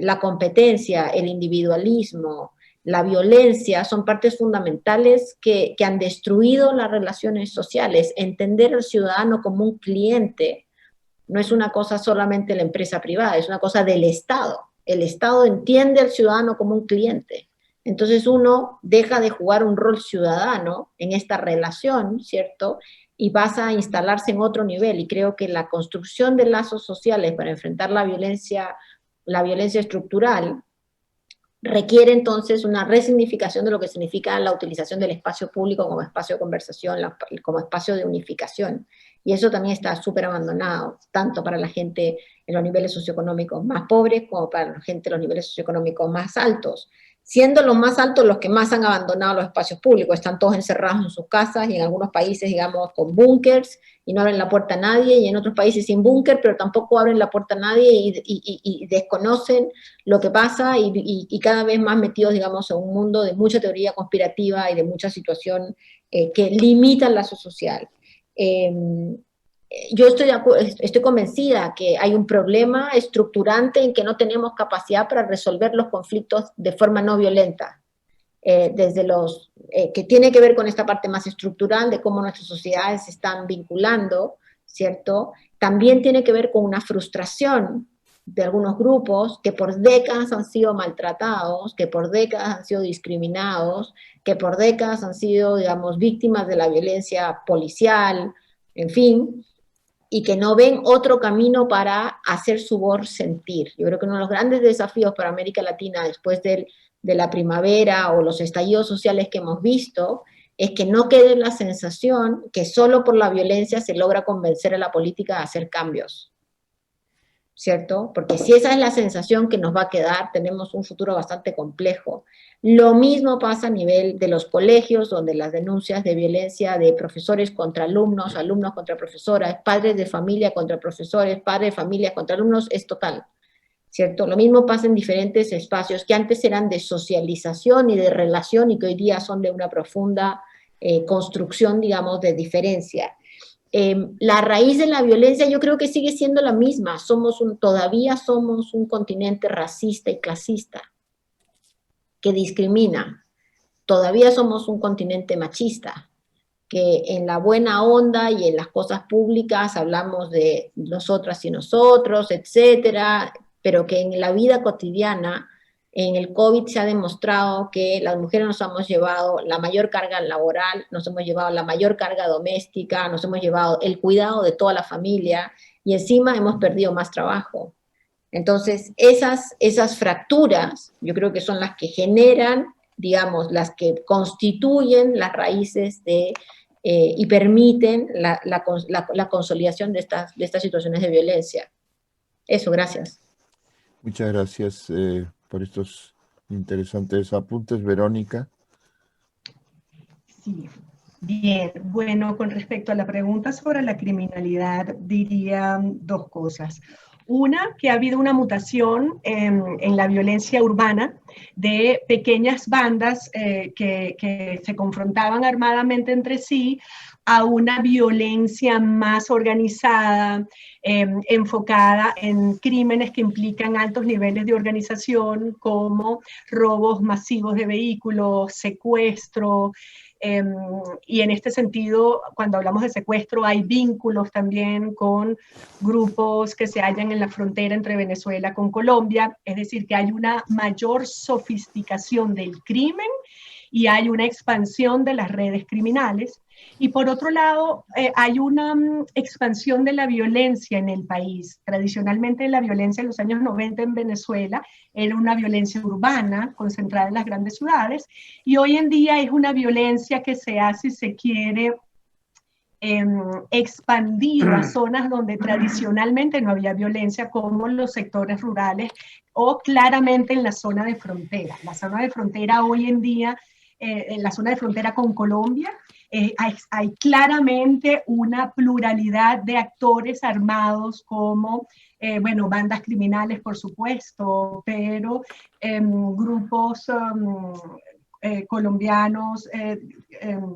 La competencia, el individualismo, la violencia son partes fundamentales que han destruido las relaciones sociales. Entender al ciudadano como un cliente no es una cosa solamente de la empresa privada, es una cosa del Estado. El Estado entiende al ciudadano como un cliente. Entonces uno deja de jugar un rol ciudadano en esta relación, ¿cierto? Y pasa a instalarse en otro nivel. Y creo que la construcción de lazos sociales para enfrentar la violencia estructural requiere entonces una resignificación de lo que significa la utilización del espacio público como espacio de conversación, como espacio de unificación. Y eso también está súper abandonado, tanto para la gente en los niveles socioeconómicos más pobres como para la gente en los niveles socioeconómicos más altos. Siendo los más altos los que más han abandonado los espacios públicos, están todos encerrados en sus casas y en algunos países, digamos, con búnkers y no abren la puerta a nadie, y en otros países sin búnker, pero tampoco abren la puerta a nadie y desconocen lo que pasa y cada vez más metidos, digamos, en un mundo de mucha teoría conspirativa y de mucha situación que limita el lazo social. Yo estoy convencida que hay un problema estructurante en que no tenemos capacidad para resolver los conflictos de forma no violenta, que tiene que ver con esta parte más estructural de cómo nuestras sociedades se están vinculando, ¿cierto? También tiene que ver con una frustración de algunos grupos que por décadas han sido maltratados, que por décadas han sido discriminados, que por décadas han sido, digamos, víctimas de la violencia policial, en fin, y que no ven otro camino para hacer su voz sentir. Yo creo que uno de los grandes desafíos para América Latina después de la primavera o los estallidos sociales que hemos visto es que no quede la sensación que solo por la violencia se logra convencer a la política de hacer cambios, ¿cierto? Porque si esa es la sensación que nos va a quedar, tenemos un futuro bastante complejo. Lo mismo pasa a nivel de los colegios, donde las denuncias de violencia de profesores contra alumnos, alumnos contra profesoras, padres de familia contra profesores, padres de familia contra alumnos, es total, ¿cierto? Lo mismo pasa en diferentes espacios que antes eran de socialización y de relación y que hoy día son de una profunda construcción, digamos, de diferencia. La raíz de la violencia yo creo que sigue siendo la misma. Todavía somos un continente racista y clasista que discrimina. Todavía somos un continente machista, que en la buena onda y en las cosas públicas hablamos de nosotras y nosotros, etcétera, pero que en la vida cotidiana, en el COVID se ha demostrado que las mujeres nos hemos llevado la mayor carga laboral, nos hemos llevado la mayor carga doméstica, nos hemos llevado el cuidado de toda la familia y encima hemos perdido más trabajo. Entonces, esas fracturas, yo creo que son las que generan, digamos, las que constituyen las raíces y permiten la consolidación de estas situaciones de violencia. Eso, gracias. Muchas gracias por estos interesantes apuntes, Verónica. Sí. Bien, bueno, con respecto a la pregunta sobre la criminalidad, diría dos cosas. Una, que ha habido una mutación en la violencia urbana de pequeñas bandas que se confrontaban armadamente entre sí a una violencia más organizada, enfocada en crímenes que implican altos niveles de organización como robos masivos de vehículos, secuestro. Y en este sentido, cuando hablamos de secuestro, hay vínculos también con grupos que se hallan en la frontera entre Venezuela con Colombia, es decir, que hay una mayor sofisticación del crimen y hay una expansión de las redes criminales. Y por otro lado, hay una expansión de la violencia en el país. Tradicionalmente la violencia en los años 90 en Venezuela era una violencia urbana, concentrada en las grandes ciudades, y hoy en día es una violencia que se hace, si se quiere, expandir a zonas donde tradicionalmente no había violencia, como los sectores rurales o claramente en la zona de frontera. La zona de frontera hoy en día, en la zona de frontera con Colombia, hay claramente una pluralidad de actores armados como, bueno, bandas criminales, por supuesto, pero grupos colombianos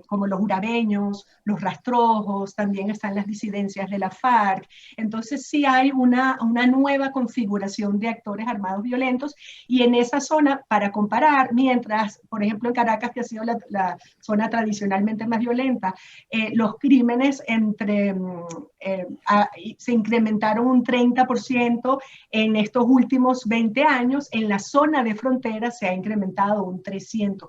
como los urabeños, los rastrojos, también están las disidencias de la FARC. Entonces sí hay una nueva configuración de actores armados violentos, y en esa zona, para comparar, mientras, por ejemplo, en Caracas, que ha sido la zona tradicionalmente más violenta, los crímenes se incrementaron un 30% en estos últimos 20 años, en la zona de frontera se ha incrementado un 300%.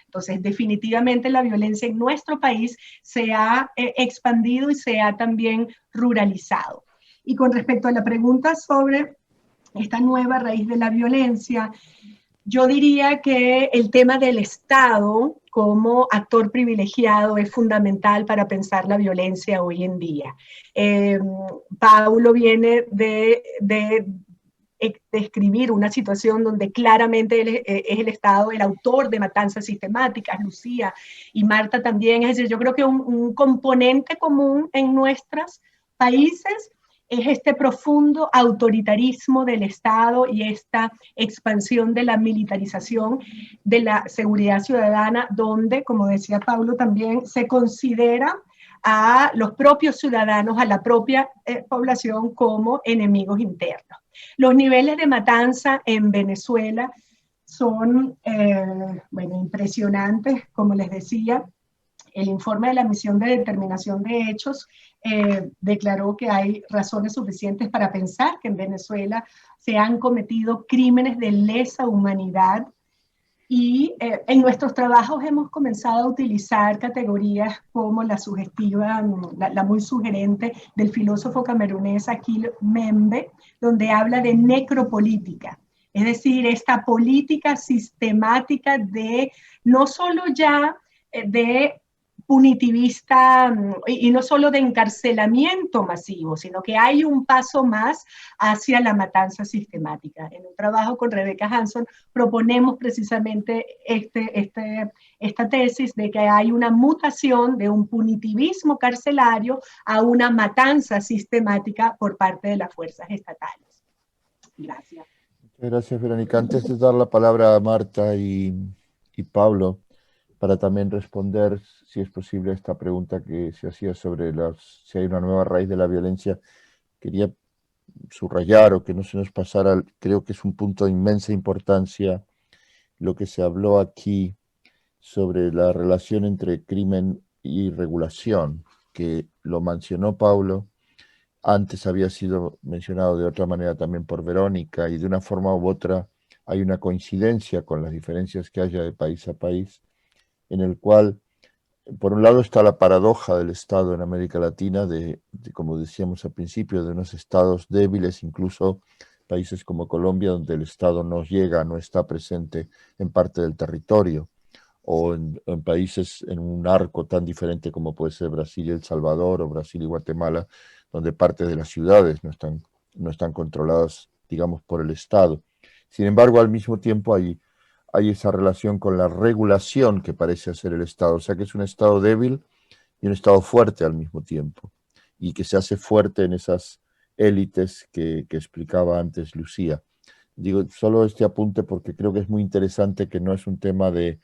Entonces, definitivamente la violencia en nuestro país se ha expandido y se ha también ruralizado. Y con respecto a la pregunta sobre esta nueva raíz de la violencia, yo diría que el tema del Estado como actor privilegiado es fundamental para pensar la violencia hoy en día. Paulo viene de describir una situación donde claramente él es el Estado el autor de matanzas sistemáticas, Lucía y Marta también. Es decir, yo creo que un componente común en nuestros países es este profundo autoritarismo del Estado y esta expansión de la militarización de la seguridad ciudadana, donde, como decía Paulo también, se considera a los propios ciudadanos, a la propia población como enemigos internos. Los niveles de matanza en Venezuela son impresionantes, como les decía. El informe de la Misión de Determinación de Hechos declaró que hay razones suficientes para pensar que en Venezuela se han cometido crímenes de lesa humanidad, y en nuestros trabajos hemos comenzado a utilizar categorías como la sugestiva, la muy sugerente del filósofo camerunés Achille Mbembe, donde habla de necropolítica. Es decir, esta política sistemática de no solo ya de punitivista y no solo de encarcelamiento masivo, sino que hay un paso más hacia la matanza sistemática. En un trabajo con Rebecca Hanson proponemos precisamente esta tesis de que hay una mutación de un punitivismo carcelario a una matanza sistemática por parte de las fuerzas estatales. Gracias. Muchas gracias, Verónica. Antes de dar la palabra a Marta y Pablo, para también responder, si es posible, a esta pregunta que se hacía sobre si hay una nueva raíz de la violencia, quería subrayar o que no se nos pasara, creo que es un punto de inmensa importancia lo que se habló aquí sobre la relación entre crimen y regulación, que lo mencionó Paulo, antes había sido mencionado de otra manera también por Verónica, y de una forma u otra hay una coincidencia con las diferencias que haya de país a país, en el cual, por un lado, está la paradoja del Estado en América Latina, como decíamos al principio, de unos estados débiles, incluso países como Colombia, donde el Estado no llega, no está presente en parte del territorio, o en países en un arco tan diferente como puede ser Brasil y El Salvador, o Brasil y Guatemala, donde parte de las ciudades no están controladas, digamos, por el Estado. Sin embargo, al mismo tiempo hay esa relación con la regulación que parece hacer el Estado, o sea que es un Estado débil y un Estado fuerte al mismo tiempo, y que se hace fuerte en esas élites que explicaba antes Lucía. Digo solo este apunte porque creo que es muy interesante, que no es un tema de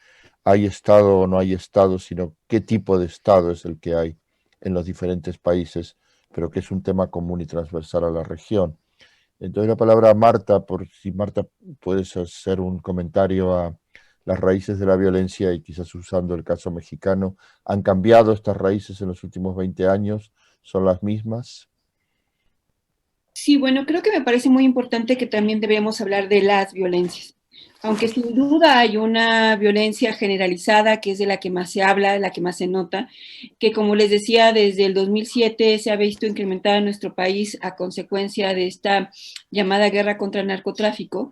hay Estado o no hay Estado, sino qué tipo de Estado es el que hay en los diferentes países, pero que es un tema común y transversal a la región. Entonces la palabra a Marta, por si Marta puedes hacer un comentario a las raíces de la violencia, y quizás usando el caso mexicano. ¿Han cambiado estas raíces en los últimos 20 años? ¿Son las mismas? Sí, bueno, creo que me parece muy importante que también debemos hablar de las violencias. Aunque sin duda hay una violencia generalizada, que es de la que más se habla, de la que más se nota, que como les decía, desde el 2007 se ha visto incrementada en nuestro país a consecuencia de esta llamada guerra contra el narcotráfico.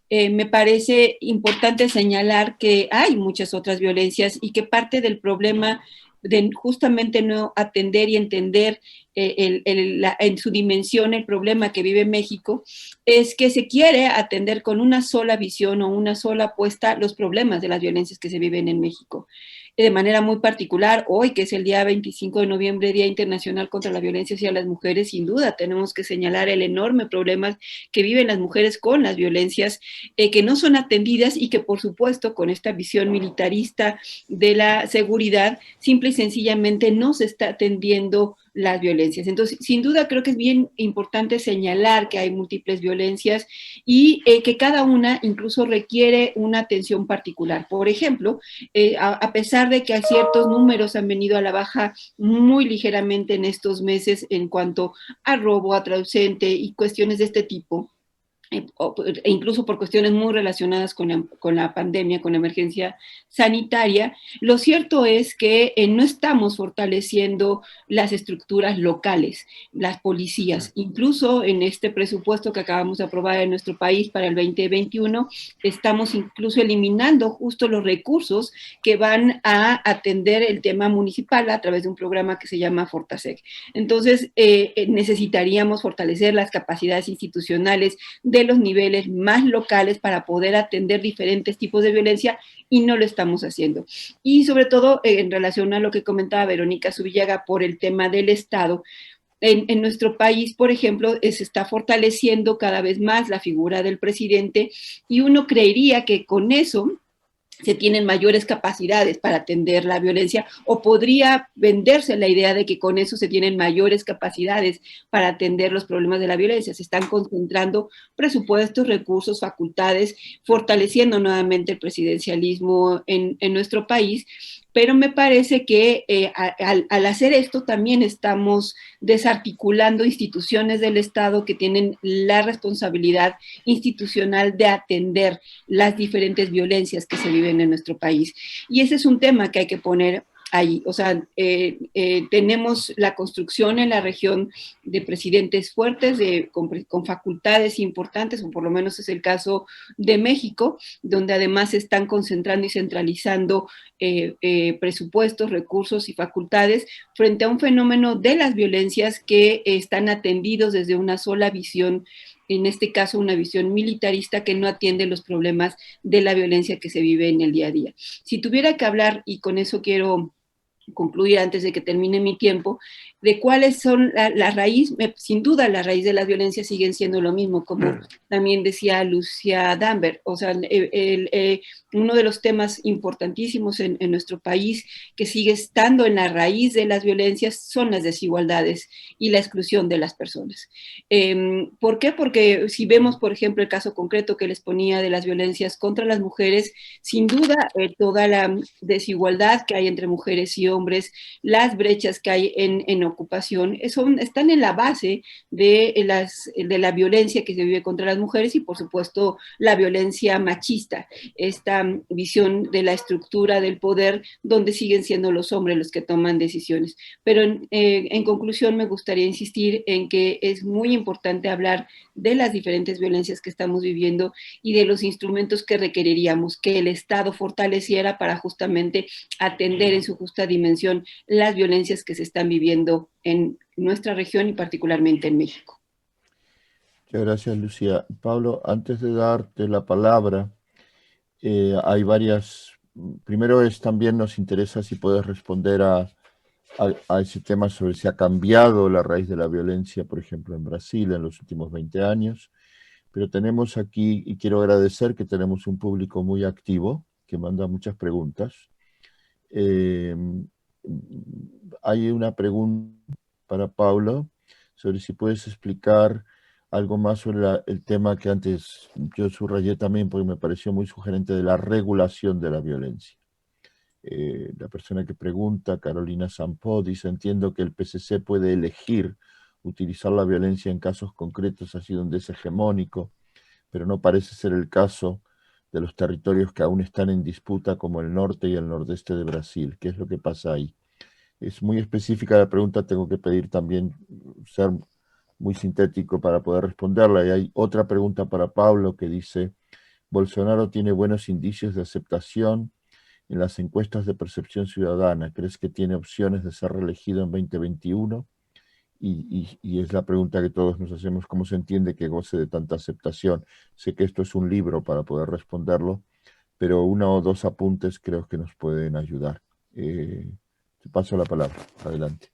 Me parece importante señalar que hay muchas otras violencias y que parte del problema de justamente no atender y entender en su dimensión el problema que vive México, es que se quiere atender con una sola visión o una sola apuesta los problemas de las violencias que se viven en México. De manera muy particular, hoy que es el día 25 de noviembre, Día Internacional contra la Violencia hacia las Mujeres, sin duda tenemos que señalar el enorme problema que viven las mujeres con las violencias que no son atendidas, y que por supuesto con esta visión militarista de la seguridad simple y sencillamente no se está atendiendo las violencias. Entonces, sin duda creo que es bien importante señalar que hay múltiples violencias y que cada una incluso requiere una atención particular. Por ejemplo, a pesar de que ciertos números han venido a la baja muy ligeramente en estos meses en cuanto a robo, a traducente y cuestiones de este tipo, e incluso por cuestiones muy relacionadas con la pandemia, con la emergencia sanitaria. Lo cierto es que no estamos fortaleciendo las estructuras locales, las policías. Incluso en este presupuesto que acabamos de aprobar en nuestro país para el 2021, estamos incluso eliminando justo los recursos que van a atender el tema municipal a través de un programa que se llama Fortasec. Entonces, necesitaríamos fortalecer las capacidades institucionales de los niveles más locales para poder atender diferentes tipos de violencia y no lo estamos haciendo. Y sobre todo en relación a lo que comentaba Verónica Zubillaga por el tema del Estado, en nuestro país, por ejemplo, se está fortaleciendo cada vez más la figura del presidente y uno creería que con eso se tienen mayores capacidades para atender la violencia o podría venderse la idea de que con eso se tienen mayores capacidades para atender los problemas de la violencia. Se están concentrando presupuestos, recursos, facultades, fortaleciendo nuevamente el presidencialismo en nuestro país, pero me parece que al hacer esto también estamos desarticulando instituciones del Estado que tienen la responsabilidad institucional de atender las diferentes violencias que se viven en nuestro país. Y ese es un tema que hay que poner ahí. O sea, tenemos la construcción en la región de presidentes fuertes, con facultades importantes, o por lo menos es el caso de México, donde además se están concentrando y centralizando presupuestos, recursos y facultades frente a un fenómeno de las violencias que están atendidos desde una sola visión, en este caso una visión militarista que no atiende los problemas de la violencia que se vive en el día a día. Si tuviera que hablar, y con eso quiero concluir antes de que termine mi tiempo, de cuáles son la raíz, sin duda la raíz de las violencias siguen siendo lo mismo, como también decía Lucia Dambert. O sea, uno de los temas importantísimos en nuestro país que sigue estando en la raíz de las violencias son las desigualdades y la exclusión de las personas. ¿Por qué? Porque si vemos, por ejemplo, el caso concreto que les ponía de las violencias contra las mujeres, sin duda toda la desigualdad que hay entre mujeres y hombres, las brechas que hay en ocupación, están en la base de la violencia que se vive contra las mujeres y, por supuesto, la violencia machista, esta visión de la estructura del poder donde siguen siendo los hombres los que toman decisiones. Pero en conclusión me gustaría insistir en que es muy importante hablar de las diferentes violencias que estamos viviendo y de los instrumentos que requeriríamos que el Estado fortaleciera para justamente atender en su justa dimensión las violencias que se están viviendo en nuestra región y particularmente en México. Muchas gracias, Lucía. Pablo, antes de darte la palabra, hay varias. Primero también nos interesa si puedes responder a ese tema sobre si ha cambiado la raíz de la violencia, por ejemplo, en Brasil en los últimos 20 años. Pero tenemos aquí, y quiero agradecer que tenemos un público muy activo que manda muchas preguntas. Hay una pregunta para Pablo sobre si puedes explicar algo más sobre el tema que antes yo subrayé también porque me pareció muy sugerente de la regulación de la violencia. La persona que pregunta, Carolina Sampó, dice: entiendo que el PCC puede elegir utilizar la violencia en casos concretos así donde es hegemónico, pero no parece ser el caso de los territorios que aún están en disputa como el norte y el nordeste de Brasil. ¿Qué es lo que pasa ahí? Es muy específica la pregunta, tengo que pedir también ser muy sintético para poder responderla. Y hay otra pregunta para Pablo que dice: Bolsonaro tiene buenos indicios de aceptación en las encuestas de percepción ciudadana. ¿Crees que tiene opciones de ser reelegido en 2021? Y es la pregunta que todos nos hacemos: ¿cómo se entiende que goce de tanta aceptación? Sé que esto es un libro para poder responderlo, pero uno o dos apuntes creo que nos pueden ayudar. Te paso la palabra. Adelante.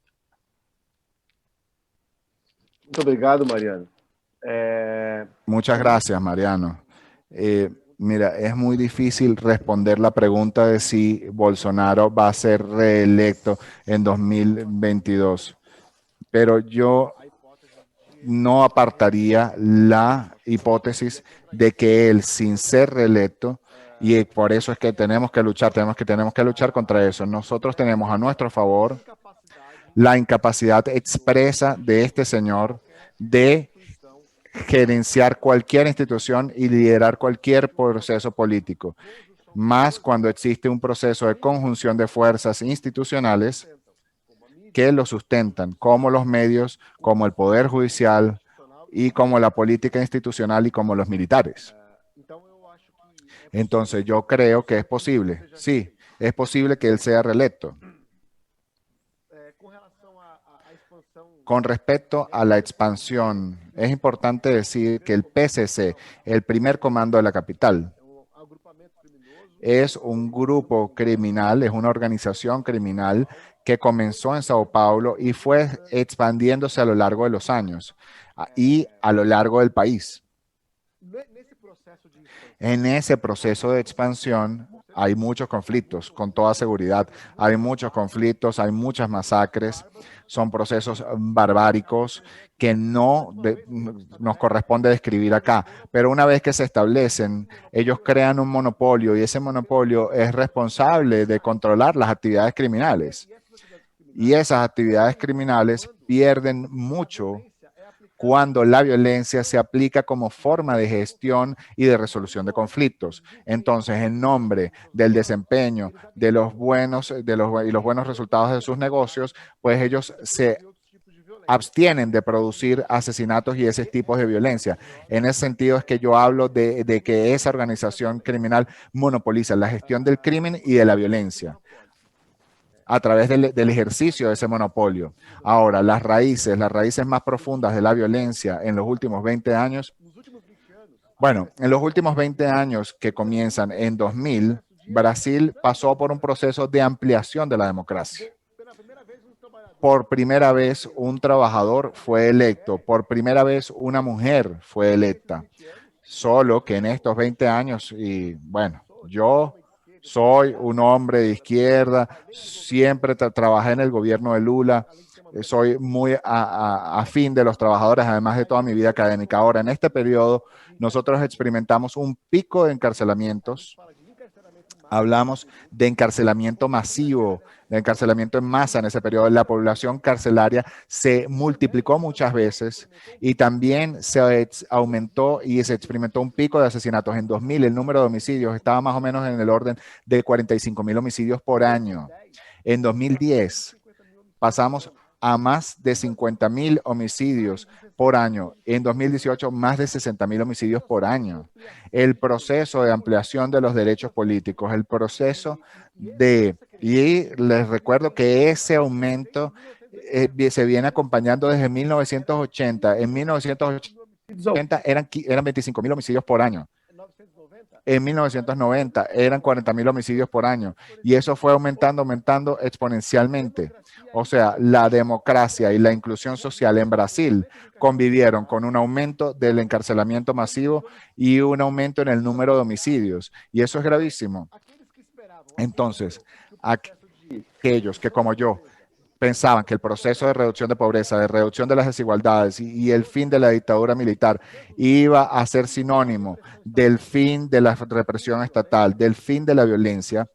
Muito obrigado, Mariano. Muchas gracias, Mariano. Mira, es muy difícil responder la pregunta de si Bolsonaro va a ser reelecto en 2022, pero yo no apartaría la hipótesis de que él, sin ser reelecto, y por eso es que tenemos que luchar contra eso. Nosotros tenemos a nuestro favor la incapacidad expresa de este señor de gerenciar cualquier institución y liderar cualquier proceso político, más cuando existe un proceso de conjunción de fuerzas institucionales que lo sustentan, como los medios, como el Poder Judicial y como la política institucional y como los militares. Entonces, yo creo que es posible, sí, es posible que él sea reelecto. Con respecto a la expansión, es importante decir que el PCC, el primer comando de la capital, es un grupo criminal, es una organización criminal que comenzó en Sao Paulo y fue expandiéndose a lo largo de los años y a lo largo del país. En ese proceso de expansión hay muchos conflictos, con toda seguridad. Hay muchos conflictos, hay muchas masacres, son procesos barbáricos que no nos corresponde describir acá. Pero una vez que se establecen, ellos crean un monopolio y ese monopolio es responsable de controlar las actividades criminales. Y esas actividades criminales pierden mucho cuando la violencia se aplica como forma de gestión y de resolución de conflictos. Entonces, en nombre del desempeño de los buenos resultados de sus negocios, pues ellos se abstienen de producir asesinatos y ese tipo de violencia. En ese sentido es que yo hablo de que esa organización criminal monopoliza la gestión del crimen y de la violencia a través del ejercicio de ese monopolio. Ahora, las raíces más profundas de la violencia en los últimos 20 años, bueno, en los últimos 20 años que comienzan en 2000, Brasil pasó por un proceso de ampliación de la democracia. Por primera vez un trabajador fue electo, por primera vez una mujer fue electa. Solo que en estos 20 años, y bueno, yo soy un hombre de izquierda, siempre trabajé en el gobierno de Lula, soy muy afín de los trabajadores, además de toda mi vida académica. Ahora, en este periodo, nosotros experimentamos un pico de encarcelamientos. Hablamos de encarcelamiento masivo, de encarcelamiento en masa en ese periodo. La población carcelaria se multiplicó muchas veces y también se aumentó y se experimentó un pico de asesinatos. En 2000 el número de homicidios estaba más o menos en el orden de 45,000 homicidios por año. En 2010 pasamos a más de 50,000 homicidios por año. En 2018, más de 60,000 homicidios por año. El proceso de ampliación de los derechos políticos, el proceso y les recuerdo que ese aumento se viene acompañando desde 1980. En 1980 eran 25,000 homicidios por año. En 1990 eran 40,000 homicidios por año y eso fue aumentando exponencialmente. O sea, la democracia y la inclusión social en Brasil convivieron con un aumento del encarcelamiento masivo y un aumento en el número de homicidios. Y eso es gravísimo. Entonces, aquellos que como yo pensaban que el proceso de reducción de pobreza, de reducción de las desigualdades y el fin de la dictadura militar iba a ser sinónimo del fin de la represión estatal, del fin de la violencia,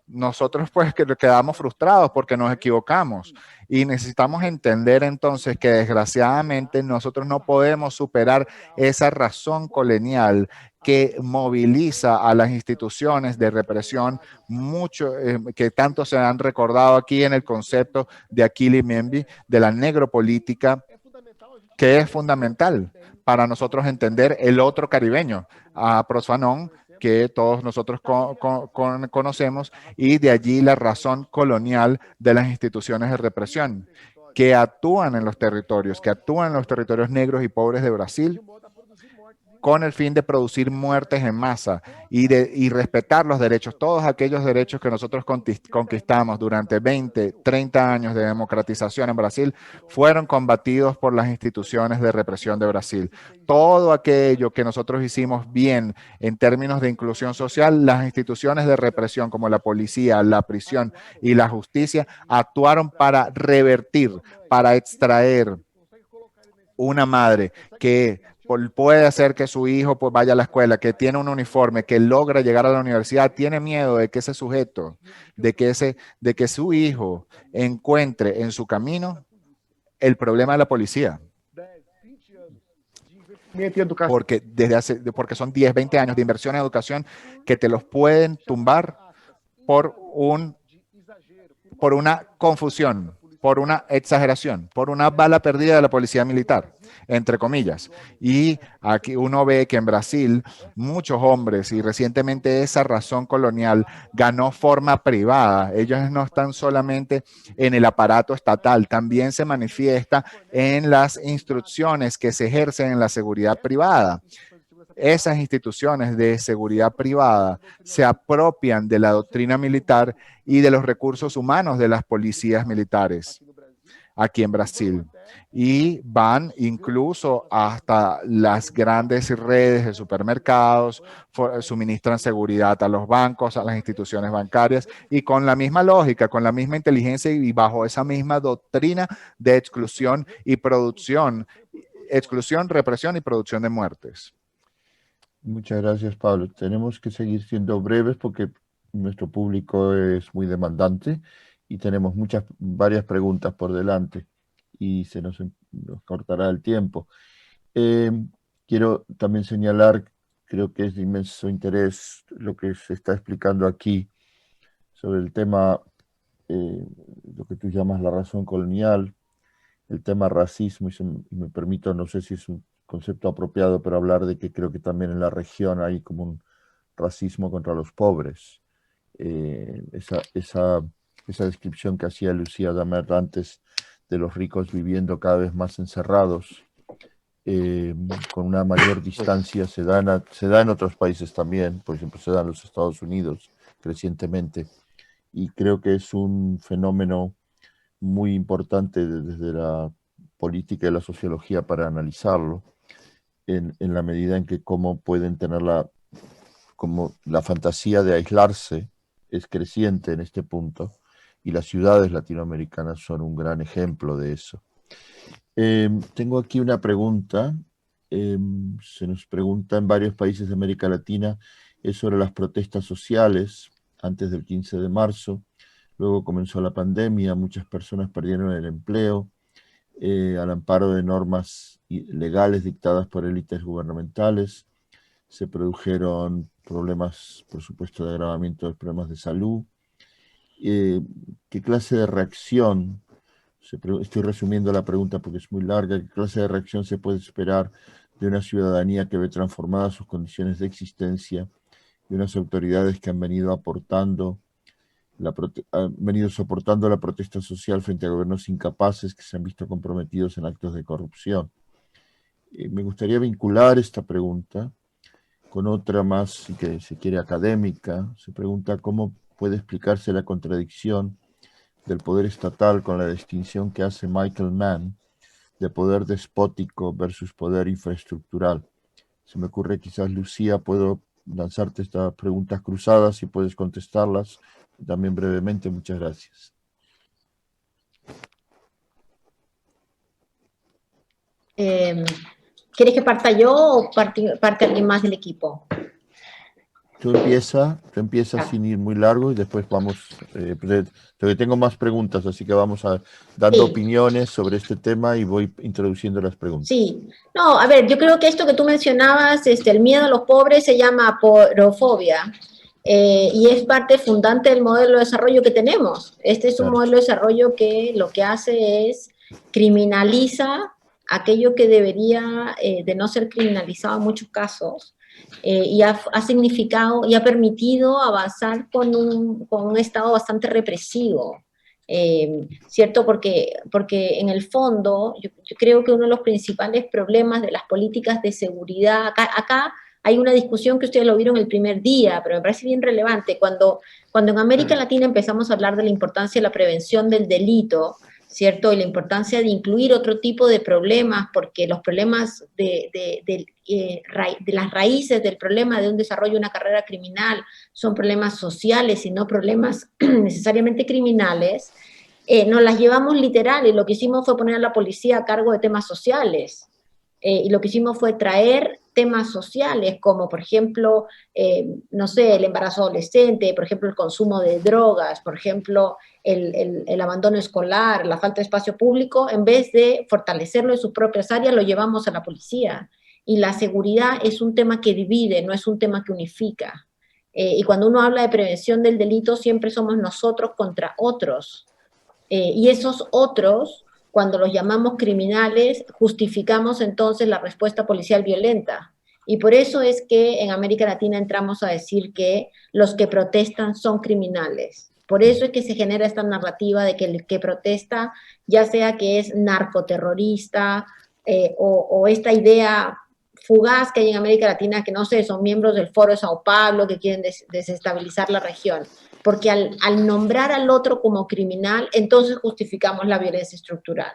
nosotros pues que quedamos frustrados porque nos equivocamos y necesitamos entender entonces que desgraciadamente nosotros no podemos superar esa razón colonial que moviliza a las instituciones de represión mucho, que tanto se han recordado aquí en el concepto de Achille Mbembe, de la negropolítica, que es fundamental para nosotros entender el otro caribeño, a Pros Fanon, que todos nosotros conocemos, y de allí la razón colonial de las instituciones de represión que actúan en los territorios negros y pobres de Brasil con el fin de producir muertes en masa y respetar los derechos, todos aquellos derechos que nosotros conquistamos durante 20, 30 años de democratización en Brasil, fueron combatidos por las instituciones de represión de Brasil. Todo aquello que nosotros hicimos bien en términos de inclusión social, las instituciones de represión como la policía, la prisión y la justicia actuaron para revertir, para extraer una madre que puede hacer que su hijo pues, vaya a la escuela, que tiene un uniforme, que logra llegar a la universidad, tiene miedo de que ese sujeto, de que su hijo encuentre en su camino el problema de la policía. Porque son 10, 20 años de inversión en educación que te los pueden tumbar por una confusión, por una exageración, por una bala perdida de la policía militar, entre comillas. Y aquí uno ve que en Brasil muchos hombres, y recientemente esa razón colonial ganó forma privada. Ellos no están solamente en el aparato estatal, también se manifiesta en las instrucciones que se ejercen en la seguridad privada. Esas instituciones de seguridad privada se apropian de la doctrina militar y de los recursos humanos de las policías militares aquí en Brasil, y van incluso hasta las grandes redes de supermercados, suministran seguridad a los bancos, a las instituciones bancarias, y con la misma lógica, con la misma inteligencia y bajo esa misma doctrina de exclusión y producción, exclusión, represión y producción de muertes. Muchas gracias, Pablo. Tenemos que seguir siendo breves porque nuestro público es muy demandante y tenemos varias preguntas por delante y se nos cortará el tiempo. Quiero también señalar, creo que es de inmenso interés lo que se está explicando aquí sobre el tema, lo que tú llamas la razón colonial, el tema racismo, y me permito, no sé si es un concepto apropiado, pero hablar de que creo que también en la región hay como un racismo contra los pobres. Esa descripción que hacía Lucía Damer antes de los ricos viviendo cada vez más encerrados, con una mayor distancia, se da en otros países también, por ejemplo se da en los Estados Unidos crecientemente, y creo que es un fenómeno muy importante desde la política y la sociología para analizarlo, en la medida en que cómo pueden tener como la fantasía de aislarse es creciente en este punto, y las ciudades latinoamericanas son un gran ejemplo de eso. Tengo aquí una pregunta, se nos pregunta en varios países de América Latina, es sobre las protestas sociales antes del 15 de marzo, luego comenzó la pandemia, muchas personas perdieron el empleo, al amparo de normas legales dictadas por élites gubernamentales, se produjeron problemas, por supuesto, de agravamiento de problemas de salud. ¿Qué clase de reacción, estoy resumiendo la pregunta porque es muy larga, qué clase de reacción se puede esperar de una ciudadanía que ve transformadas sus condiciones de existencia y unas autoridades que han venido soportando la protesta social frente a gobiernos incapaces que se han visto comprometidos en actos de corrupción? Me gustaría vincular esta pregunta con otra más, que se quiere académica. Se pregunta cómo puede explicarse la contradicción del poder estatal con la distinción que hace Michael Mann de poder despótico versus poder infraestructural. Se me ocurre, quizás, Lucía, puedo lanzarte estas preguntas cruzadas y puedes contestarlas también brevemente. Muchas gracias. ¿Quieres que parta yo o parte alguien más del equipo? Tú empiezas sin ir muy largo y después vamos, porque tengo más preguntas, así que vamos dando opiniones sobre este tema y voy introduciendo las preguntas. Sí, no, a ver, yo creo que esto que tú mencionabas, el miedo a los pobres se llama porofobia, y es parte fundante del modelo de desarrollo que tenemos. Este es un modelo de desarrollo que lo que hace es criminaliza aquello que debería de no ser criminalizado en muchos casos, y ha significado y ha permitido avanzar con un Estado bastante represivo, ¿cierto? Porque en el fondo yo creo que uno de los principales problemas de las políticas de seguridad, acá hay una discusión que ustedes lo vieron el primer día, pero me parece bien relevante, cuando en América Latina empezamos a hablar de la importancia de la prevención del delito, ¿cierto? Y la importancia de incluir otro tipo de problemas, porque los problemas de las raíces del problema de un desarrollo de una carrera criminal son problemas sociales y no problemas necesariamente criminales, nos las llevamos literal, y lo que hicimos fue poner a la policía a cargo de temas sociales, y lo que hicimos fue traer temas sociales como, por ejemplo, no sé, el embarazo adolescente, por ejemplo, el consumo de drogas, por ejemplo, el abandono escolar, la falta de espacio público. En vez de fortalecerlo en sus propias áreas, lo llevamos a la policía. Y la seguridad es un tema que divide, no es un tema que unifica. Y cuando uno habla de prevención del delito, siempre somos nosotros contra otros. Y esos otros, cuando los llamamos criminales, justificamos entonces la respuesta policial violenta. Y por eso es que en América Latina entramos a decir que los que protestan son criminales. Por eso es que se genera esta narrativa de que el que protesta, ya sea que es narcoterrorista o esta idea fugaz que hay en América Latina, que no sé, son miembros del Foro de Sao Paulo, que quieren desestabilizar la región. Porque al nombrar al otro como criminal, entonces justificamos la violencia estructural.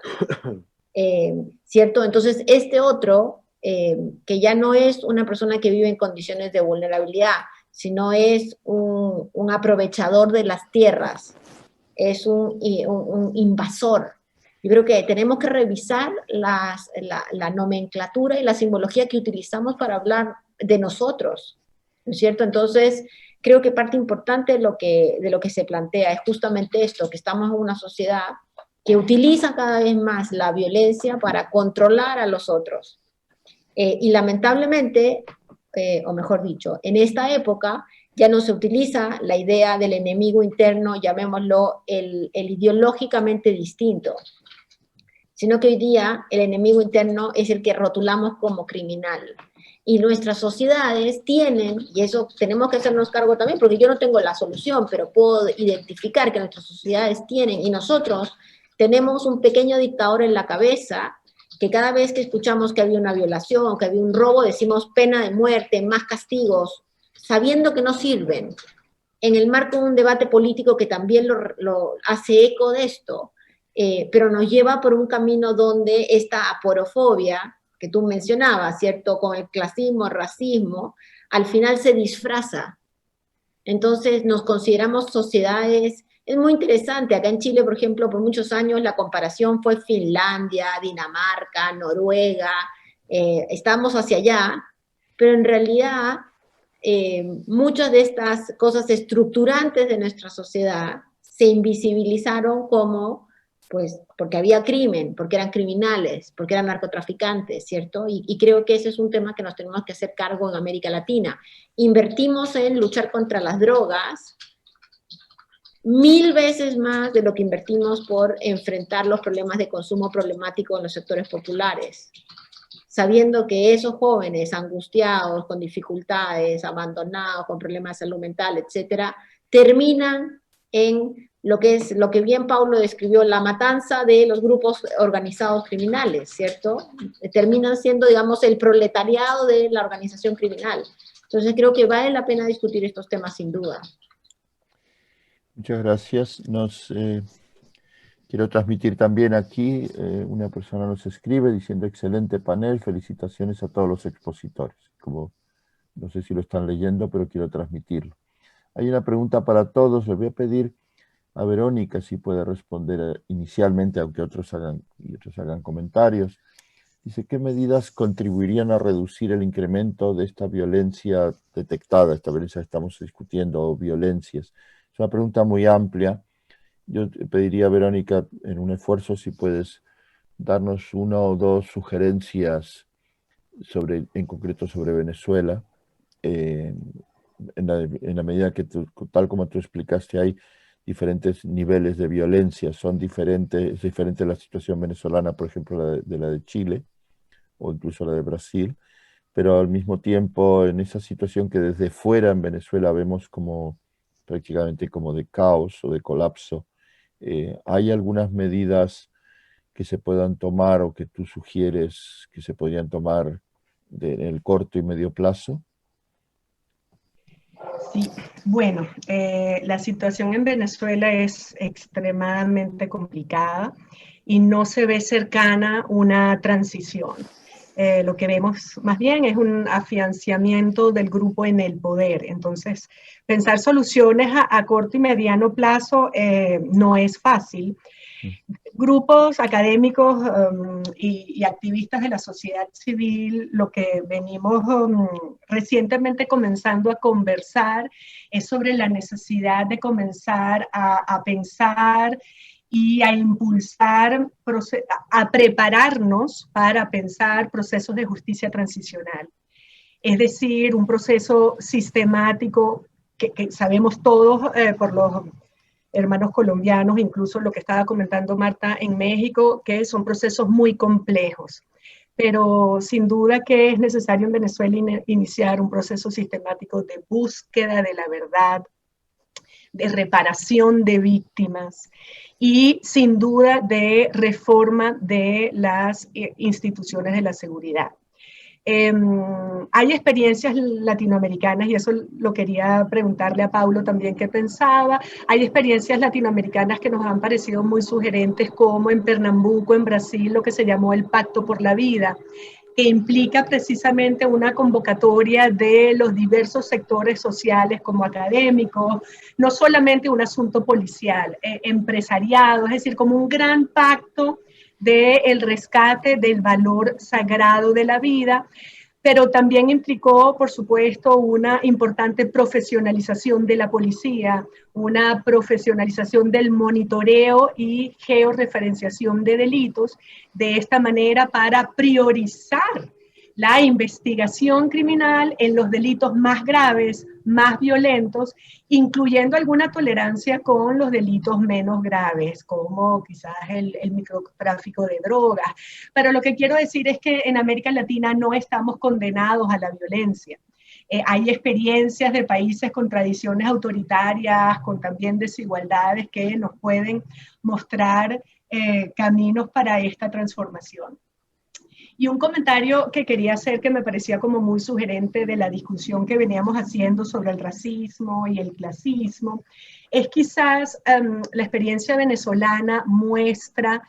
¿Cierto? Entonces, este otro, que ya no es una persona que vive en condiciones de vulnerabilidad, sino es un aprovechador de las tierras, es un invasor. Yo creo que tenemos que revisar la nomenclatura y la simbología que utilizamos para hablar de nosotros, ¿no es cierto? Entonces, creo que parte importante de lo que se plantea es justamente esto, que estamos en una sociedad que utiliza cada vez más la violencia para controlar a los otros. Y lamentablemente, o mejor dicho, en esta época ya no se utiliza la idea del enemigo interno, llamémoslo el ideológicamente distinto, sino que hoy día el enemigo interno es el que rotulamos como criminal. Y nuestras sociedades tienen, y eso tenemos que hacernos cargo también, porque yo no tengo la solución, pero puedo identificar que nuestras sociedades tienen, y nosotros tenemos un pequeño dictador en la cabeza, que cada vez que escuchamos que había una violación o que había un robo, decimos pena de muerte, más castigos, sabiendo que no sirven. En el marco de un debate político que también lo hace eco de esto, pero nos lleva por un camino donde esta aporofobia que tú mencionabas, ¿cierto? Con el clasismo, el racismo, al final se disfraza. Entonces nos consideramos sociedades, es muy interesante, acá en Chile, por ejemplo, por muchos años la comparación fue Finlandia, Dinamarca, Noruega, estamos hacia allá, pero en realidad muchas de estas cosas estructurantes de nuestra sociedad se invisibilizaron como, pues, porque había crimen, porque eran criminales, porque eran narcotraficantes, ¿cierto? Y creo que ese es un tema que nos tenemos que hacer cargo en América Latina. Invertimos en luchar contra las drogas 1000 veces más de lo que invertimos por enfrentar los problemas de consumo problemático en los sectores populares, sabiendo que esos jóvenes angustiados, con dificultades, abandonados, con problemas de salud mental, etcétera, terminan en lo que bien Paulo describió, la matanza de los grupos organizados criminales, ¿cierto? Terminan siendo, digamos, el proletariado de la organización criminal. Entonces creo que vale la pena discutir estos temas sin duda. Muchas gracias. Quiero transmitir también aquí, una persona nos escribe diciendo excelente panel, felicitaciones a todos los expositores. Como no sé si lo están leyendo, pero quiero transmitirlo. Hay una pregunta para todos, le voy a pedir a Verónica si puede responder inicialmente, aunque otros hagan comentarios. Dice, ¿qué medidas contribuirían a reducir el incremento de esta violencia detectada, esta violencia que estamos discutiendo, o violencias? Es una pregunta muy amplia. Yo te pediría a Verónica, en un esfuerzo, si puedes darnos una o dos sugerencias en concreto sobre Venezuela, en la medida que tal como tú explicaste, hay diferentes niveles de violencia, es diferente la situación venezolana, por ejemplo, de la de Chile, o incluso la de Brasil, pero al mismo tiempo en esa situación que desde fuera en Venezuela vemos como prácticamente como de caos o de colapso, ¿hay algunas medidas que se puedan tomar o que tú sugieres que se podrían tomar en el corto y medio plazo? Sí, bueno, la situación en Venezuela es extremadamente complicada y no se ve cercana una transición. Lo que vemos más bien es un afianzamiento del grupo en el poder. Entonces, pensar soluciones a corto y mediano plazo no es fácil. Grupos académicos y activistas de la sociedad civil, lo que venimos recientemente comenzando a conversar es sobre la necesidad de comenzar a pensar y a impulsar, a prepararnos para pensar procesos de justicia transicional. Es decir, un proceso sistemático que sabemos todos por los hermanos colombianos, incluso lo que estaba comentando Marta en México, que son procesos muy complejos. Pero sin duda que es necesario en Venezuela iniciar un proceso sistemático de búsqueda de la verdad, de reparación de víctimas y sin duda de reforma de las instituciones de la seguridad. Hay experiencias latinoamericanas, y eso lo quería preguntarle a Paulo también qué pensaba. Hay experiencias latinoamericanas que nos han parecido muy sugerentes, como en Pernambuco, en Brasil, lo que se llamó el Pacto por la Vida, que implica precisamente una convocatoria de los diversos sectores sociales como académicos, no solamente un asunto policial, empresariado, es decir, como un gran pacto del rescate del valor sagrado de la vida, pero también implicó, por supuesto, una importante profesionalización de la policía, una profesionalización del monitoreo y georreferenciación de delitos, de esta manera para priorizar la investigación criminal en los delitos más graves, más violentos, incluyendo alguna tolerancia con los delitos menos graves, como quizás el microtráfico de drogas. Pero lo que quiero decir es que en América Latina no estamos condenados a la violencia. Hay experiencias de países con tradiciones autoritarias, con también desigualdades que nos pueden mostrar caminos para esta transformación. Y un comentario que quería hacer que me parecía como muy sugerente de la discusión que veníamos haciendo sobre el racismo y el clasismo, es quizás la experiencia venezolana muestra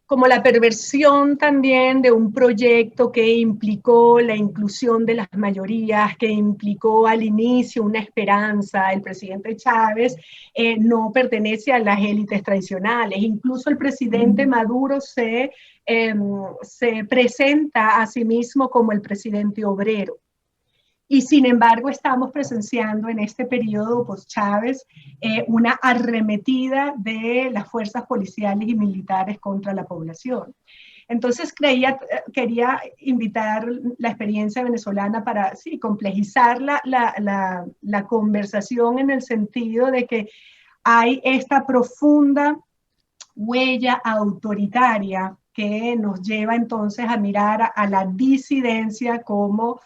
como la perversión también de un proyecto que implicó la inclusión de las mayorías, que implicó al inicio una esperanza. El presidente Chávez no pertenece a las élites tradicionales. Incluso el presidente Maduro se presenta a sí mismo como el presidente obrero. Y sin embargo estamos presenciando en este periodo post-Chávez una arremetida de las fuerzas policiales y militares contra la población. Entonces quería invitar la experiencia venezolana para sí, complejizar la conversación en el sentido de que hay esta profunda huella autoritaria que nos lleva entonces a mirar a la disidencia como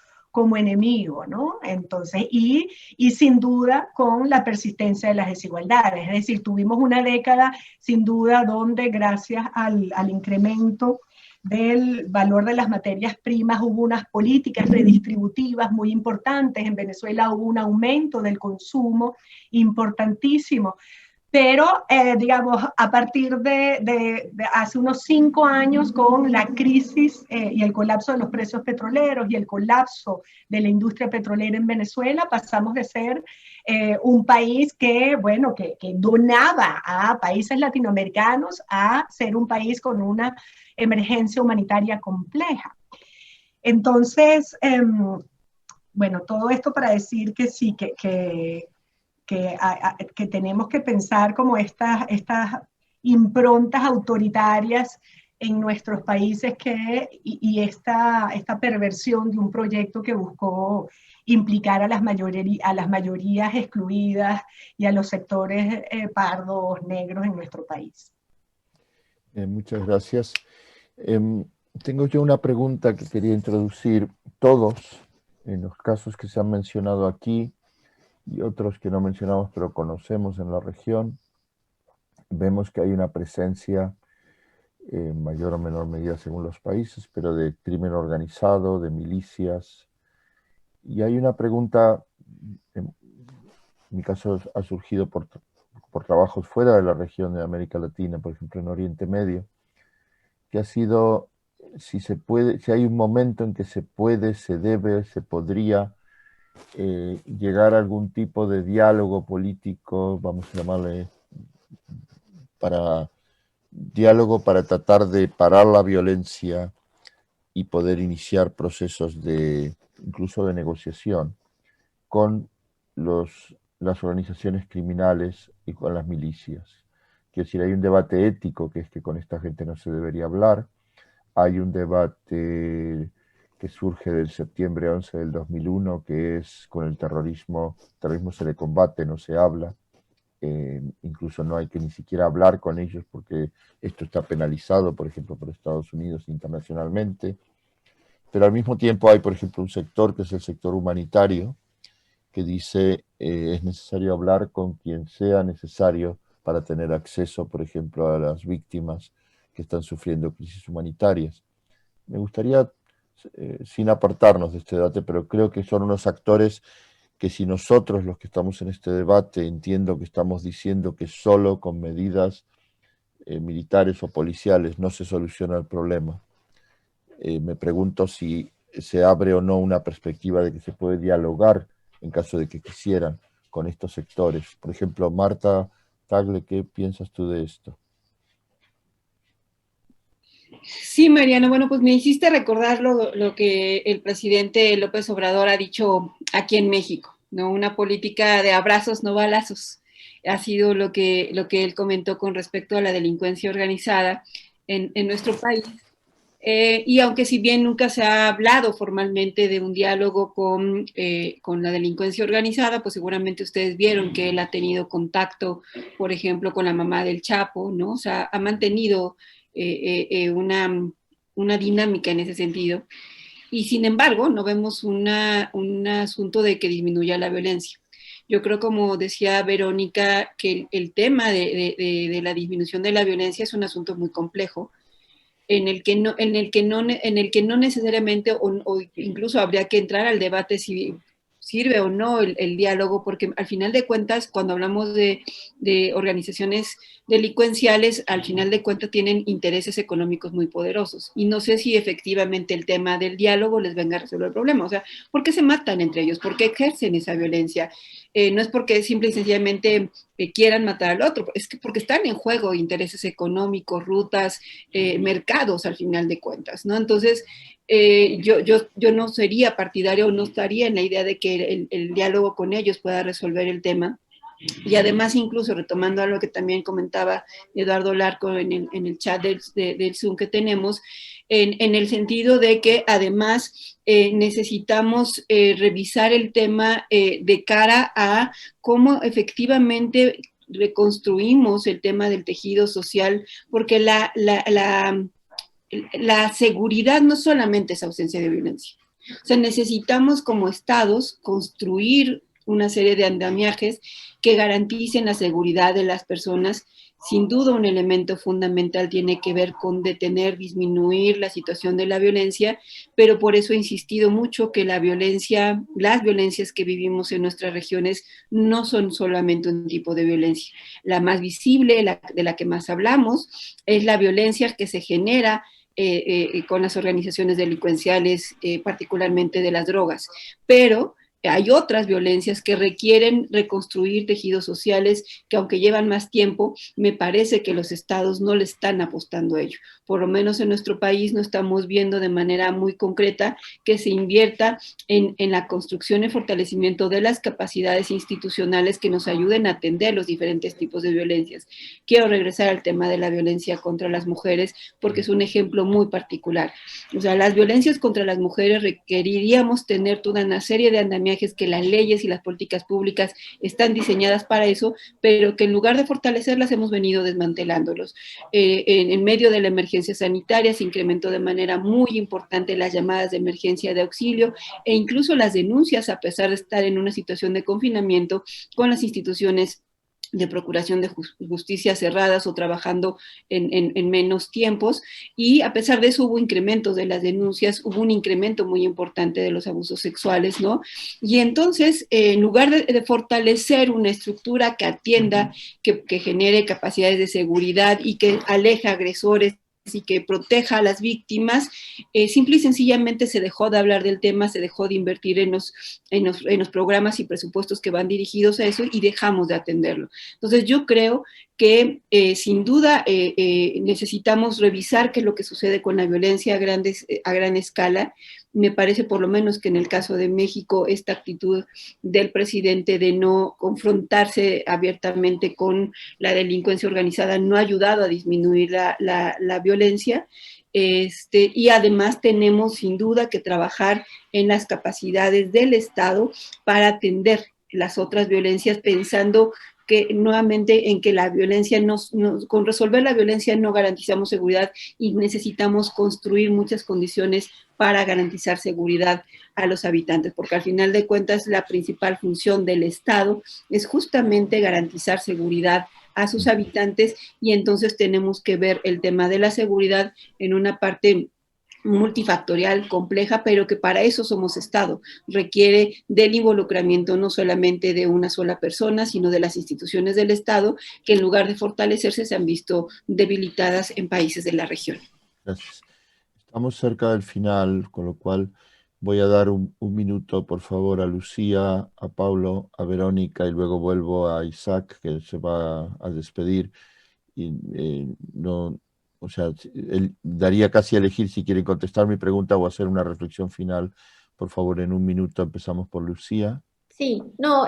enemigo, ¿no? Entonces, y sin duda con la persistencia de las desigualdades. Es decir, tuvimos una década sin duda donde gracias al incremento del valor de las materias primas hubo unas políticas redistributivas muy importantes. En Venezuela hubo un aumento del consumo importantísimo. Pero, digamos, a partir de hace unos 5 años, con la crisis y el colapso de los precios petroleros y el colapso de la industria petrolera en Venezuela, pasamos de ser un país que donaba a países latinoamericanos a ser un país con una emergencia humanitaria compleja. Entonces, todo esto para decir que sí, que tenemos que pensar como estas improntas autoritarias en nuestros países y esta perversión de un proyecto que buscó implicar a las mayorías excluidas y a los sectores pardos, negros en nuestro país. Muchas gracias. Tengo yo una pregunta que quería introducir. Todos, en los casos que se han mencionado aquí, y otros que no mencionamos pero conocemos en la región, vemos que hay una presencia en mayor o menor medida según los países, pero de crimen organizado, de milicias. Y hay una pregunta, en mi caso ha surgido por trabajos fuera de la región de América Latina, por ejemplo en Oriente Medio, que ha sido si hay un momento en que se puede, se debe, se podría llegar a algún tipo de diálogo político, vamos a llamarle, diálogo para tratar de parar la violencia y poder iniciar procesos incluso de negociación con las organizaciones criminales y con las milicias. Quiero decir, hay un debate ético, que es que con esta gente no se debería hablar. Hay un debate que surge del septiembre 11 del 2001, que es con el terrorismo se le combate, no se habla. Incluso no hay que ni siquiera hablar con ellos porque esto está penalizado, por ejemplo, por Estados Unidos internacionalmente. Pero al mismo tiempo hay, por ejemplo, un sector que es el sector humanitario, que dice es necesario hablar con quien sea necesario para tener acceso, por ejemplo, a las víctimas que están sufriendo crisis humanitarias. Me gustaría, sin apartarnos de este debate, pero creo que son unos actores que si nosotros los que estamos en este debate entiendo que estamos diciendo que solo con medidas militares o policiales no se soluciona el problema, me pregunto si se abre o no una perspectiva de que se puede dialogar en caso de que quisieran con estos sectores. Por ejemplo, Marta Tagle, ¿qué piensas tú de esto? Sí, Mariano, bueno, pues me hiciste recordar lo que el presidente López Obrador ha dicho aquí en México, ¿no? Una política de abrazos, no balazos. Ha sido lo que él comentó con respecto a la delincuencia organizada en nuestro país. Y aunque si bien nunca se ha hablado formalmente de un diálogo con la delincuencia organizada, pues seguramente ustedes vieron que él ha tenido contacto, por ejemplo, con la mamá del Chapo, ¿no? O sea, ha mantenido una dinámica en ese sentido. Y sin embargo, no vemos un asunto de que disminuya la violencia. Yo creo, como decía Verónica, que el tema de la disminución de la violencia es un asunto muy complejo, en el que no necesariamente, o incluso habría que entrar al debate si sirve o no el diálogo, porque al final de cuentas, cuando hablamos de organizaciones delincuenciales, al final de cuentas tienen intereses económicos muy poderosos. Y no sé si efectivamente el tema del diálogo les venga a resolver el problema. O sea, ¿por qué se matan entre ellos? ¿Por qué ejercen esa violencia? No es porque simple y sencillamente quieran matar al otro, es que porque están en juego intereses económicos, rutas, mercados al final de cuentas, ¿no? Entonces, yo no sería partidario o no estaría en la idea de que el diálogo con ellos pueda resolver el tema. Y además, incluso retomando algo que también comentaba Eduardo Larco en el chat del Zoom que tenemos, en el sentido de que además necesitamos revisar el tema de cara a cómo efectivamente reconstruimos el tema del tejido social, porque la seguridad no solamente es ausencia de violencia. O sea, necesitamos como estados construir una serie de andamiajes que garanticen la seguridad de las personas. Sin duda, un elemento fundamental tiene que ver con detener, disminuir la situación de la violencia, pero por eso he insistido mucho que las violencias que vivimos en nuestras regiones no son solamente un tipo de violencia. La más visible, de la que más hablamos, es la violencia que se genera con las organizaciones delincuenciales, particularmente de las drogas, pero hay otras violencias que requieren reconstruir tejidos sociales que, aunque llevan más tiempo, me parece que los estados no le están apostando a ello. Por lo menos en nuestro país no estamos viendo de manera muy concreta que se invierta en la construcción y fortalecimiento de las capacidades institucionales que nos ayuden a atender los diferentes tipos de violencias. Quiero regresar al tema de la violencia contra las mujeres porque es un ejemplo muy particular. O sea, las violencias contra las mujeres requeriríamos tener toda una serie de andamiajes que las leyes y las políticas públicas están diseñadas para eso, pero que en lugar de fortalecerlas hemos venido desmantelándolos. En medio de la emergencia sanitaria se incrementó de manera muy importante las llamadas de emergencia de auxilio e incluso las denuncias, a pesar de estar en una situación de confinamiento, con las instituciones de procuración de justicia cerradas o trabajando en menos tiempos, y a pesar de eso hubo incrementos de las denuncias, hubo un incremento muy importante de los abusos sexuales, ¿no? Y entonces, en lugar de fortalecer una estructura que atienda, que genere capacidades de seguridad y que aleje agresores y que proteja a las víctimas, simple y sencillamente se dejó de hablar del tema, se dejó de invertir en los programas y presupuestos que van dirigidos a eso y dejamos de atenderlo. Entonces yo creo que sin duda necesitamos revisar qué es lo que sucede con la violencia a gran escala Me parece por lo menos que en el caso de México esta actitud del presidente de no confrontarse abiertamente con la delincuencia organizada no ha ayudado a disminuir la violencia. Y además tenemos sin duda que trabajar en las capacidades del Estado para atender las otras violencias, pensando que nuevamente en que la violencia con resolver la violencia no garantizamos seguridad y necesitamos construir muchas condiciones para garantizar seguridad a los habitantes, porque al final de cuentas la principal función del Estado es justamente garantizar seguridad a sus habitantes, y entonces tenemos que ver el tema de la seguridad en una parte multifactorial, compleja, pero que para eso somos Estado. Requiere del involucramiento no solamente de una sola persona, sino de las instituciones del Estado, que en lugar de fortalecerse se han visto debilitadas en países de la región. Gracias. Estamos cerca del final, con lo cual voy a dar un minuto, por favor, a Lucía, a Pablo, a Verónica, y luego vuelvo a Isaac, que se va a despedir. Y no, o sea, él daría casi a elegir si quiere contestar mi pregunta o hacer una reflexión final. Por favor, en un minuto empezamos por Lucía. Sí, no,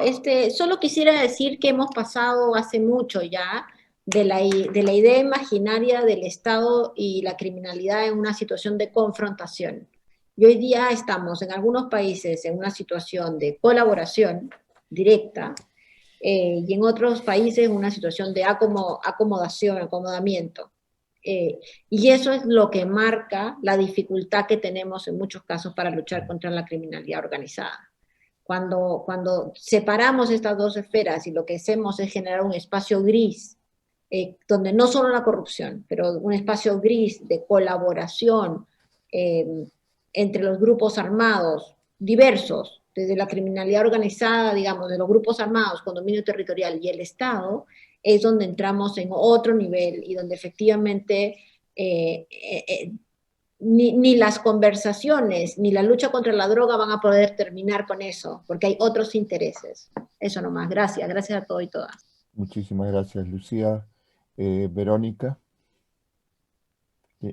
solo quisiera decir que hemos pasado hace mucho ya de la idea imaginaria del Estado y la criminalidad en una situación de confrontación. Y hoy día estamos en algunos países en una situación de colaboración directa, y en otros países una situación de acomodación, acomodamiento. Y eso es lo que marca la dificultad que tenemos en muchos casos para luchar contra la criminalidad organizada. Cuando separamos estas dos esferas y lo que hacemos es generar un espacio gris, donde no solo la corrupción, pero un espacio gris de colaboración entre los grupos armados diversos, desde la criminalidad organizada, digamos, de los grupos armados con dominio territorial y el Estado, es donde entramos en otro nivel y donde efectivamente ni las conversaciones, ni la lucha contra la droga van a poder terminar con eso, porque hay otros intereses. Eso nomás. Gracias. Gracias a todos y todas. Muchísimas gracias, Lucía. Verónica,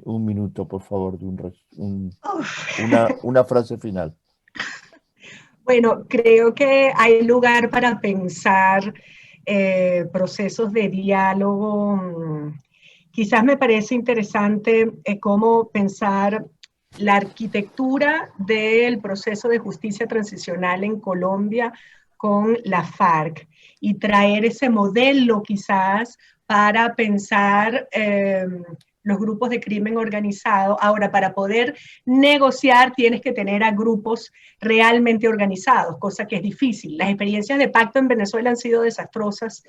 un minuto, por favor, de una frase final. Bueno, creo que hay lugar para pensar procesos de diálogo. Quizás me parece interesante cómo pensar la arquitectura del proceso de justicia transicional en Colombia con la FARC y traer ese modelo quizás para pensar los grupos de crimen organizado. Ahora, para poder negociar tienes que tener a grupos realmente organizados, cosa que es difícil. Las experiencias de pacto en Venezuela han sido desastrosas.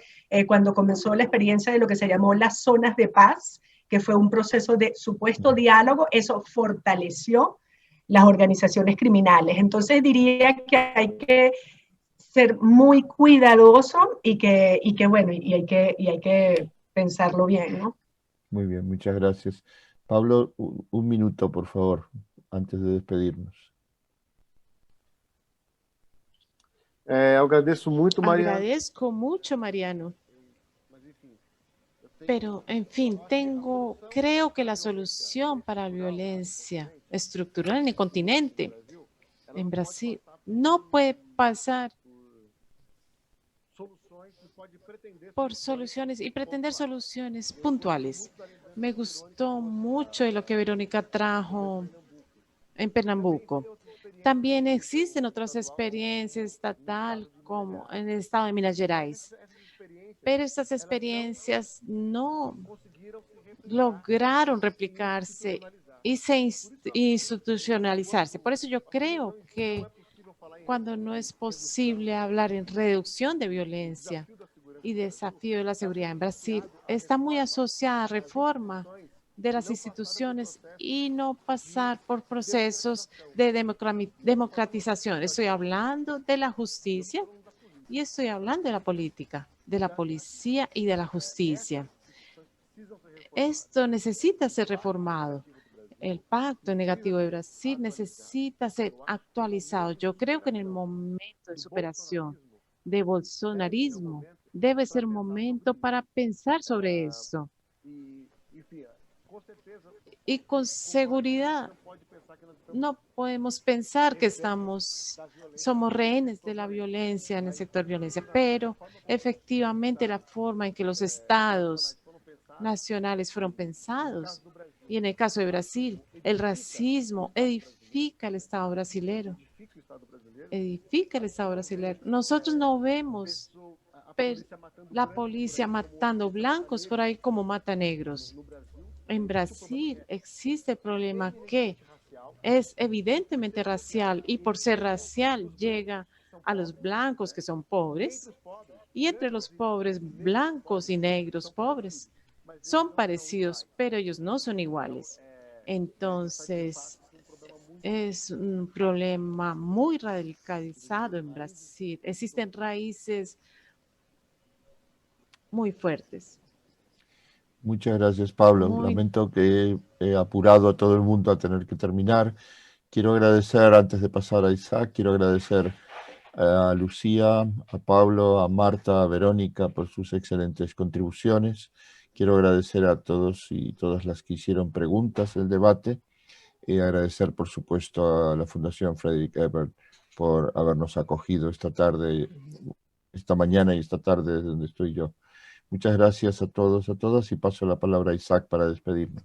Cuando comenzó la experiencia de lo que se llamó las zonas de paz, que fue un proceso de supuesto diálogo, eso fortaleció las organizaciones criminales. Entonces diría que hay que ser muy cuidadoso y hay que pensarlo bien, ¿no? Muy bien, muchas gracias. Pablo, un minuto, por favor, antes de despedirnos. Agradezco mucho, Mariano. Pero, en fin, creo que la solución para la violencia estructural en el continente, en Brasil, no puede pasar por soluciones y pretender soluciones puntuales. Me gustó mucho de lo que Verónica trajo en Pernambuco. También existen otras experiencias estatal como en el estado de Minas Gerais, pero estas experiencias no lograron replicarse y institucionalizarse. Por eso yo creo que cuando no es posible hablar en reducción de violencia y desafío de la seguridad en Brasil, está muy asociada a reforma de las instituciones y no pasar por procesos de democratización. Estoy hablando de la justicia y estoy hablando de la política, de la policía y de la justicia. Esto necesita ser reformado. El pacto negativo de Brasil necesita ser actualizado. Yo creo que en el momento de superación de bolsonarismo debe ser un momento para pensar sobre esto. Y con seguridad no podemos pensar que somos rehenes de la violencia en el sector violencia, pero efectivamente la forma en que los estados nacionales fueron pensados, y en el caso de Brasil, el racismo edifica el Estado brasilero. Edifica el Estado brasileño. Nosotros no vemos la policía matando blancos por ahí como mata negros. En Brasil existe el problema que es evidentemente racial y por ser racial llega a los blancos que son pobres y entre los pobres blancos y negros pobres son parecidos, pero ellos no son iguales. Entonces, es un problema muy radicalizado en Brasil. Existen raíces muy fuertes. Muchas gracias, Pablo. Lamento que he apurado a todo el mundo a tener que terminar. Quiero agradecer, antes de pasar a Isaac, quiero agradecer a Lucía, a Pablo, a Marta, a Verónica por sus excelentes contribuciones. Quiero agradecer a todos y todas las que hicieron preguntas en el debate. Y agradecer, por supuesto, a la Fundación Frederick Ebert por habernos acogido esta tarde, esta mañana y esta tarde desde donde estoy yo. Muchas gracias a todos, a todas, y paso la palabra a Isaac para despedirnos.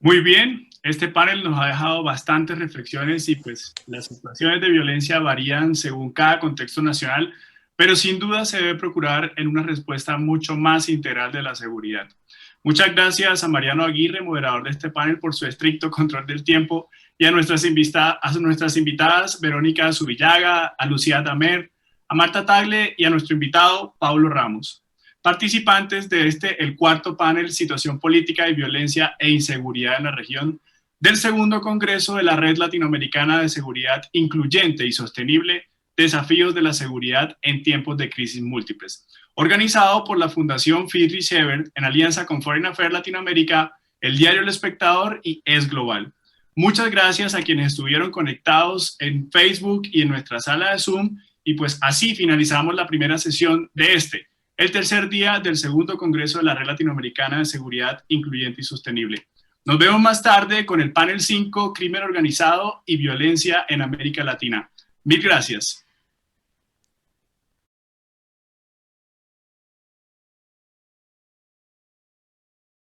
Muy bien, este panel nos ha dejado bastantes reflexiones y pues las situaciones de violencia varían según cada contexto nacional, pero sin duda se debe procurar en una respuesta mucho más integral de la seguridad. Muchas gracias a Mariano Aguirre, moderador de este panel, por su estricto control del tiempo, y a nuestras invitadas, Verónica Zubillaga, a Lucía Damer, a Marta Tagle y a nuestro invitado, Pablo Ramos. Participantes de el cuarto panel, Situación Política y Violencia e Inseguridad en la Región, del segundo Congreso de la Red Latinoamericana de Seguridad Incluyente y Sostenible, Desafíos de la Seguridad en Tiempos de Crisis Múltiples, organizado por la Fundación Friedrich Ebert en alianza con Foreign Affairs Latinoamérica, el diario El Espectador y Es Global. Muchas gracias a quienes estuvieron conectados en Facebook y en nuestra sala de Zoom, y pues así finalizamos la primera sesión de el tercer día del segundo Congreso de la Red Latinoamericana de Seguridad Incluyente y Sostenible. Nos vemos más tarde con el panel 5, Crimen Organizado y Violencia en América Latina. Mil gracias.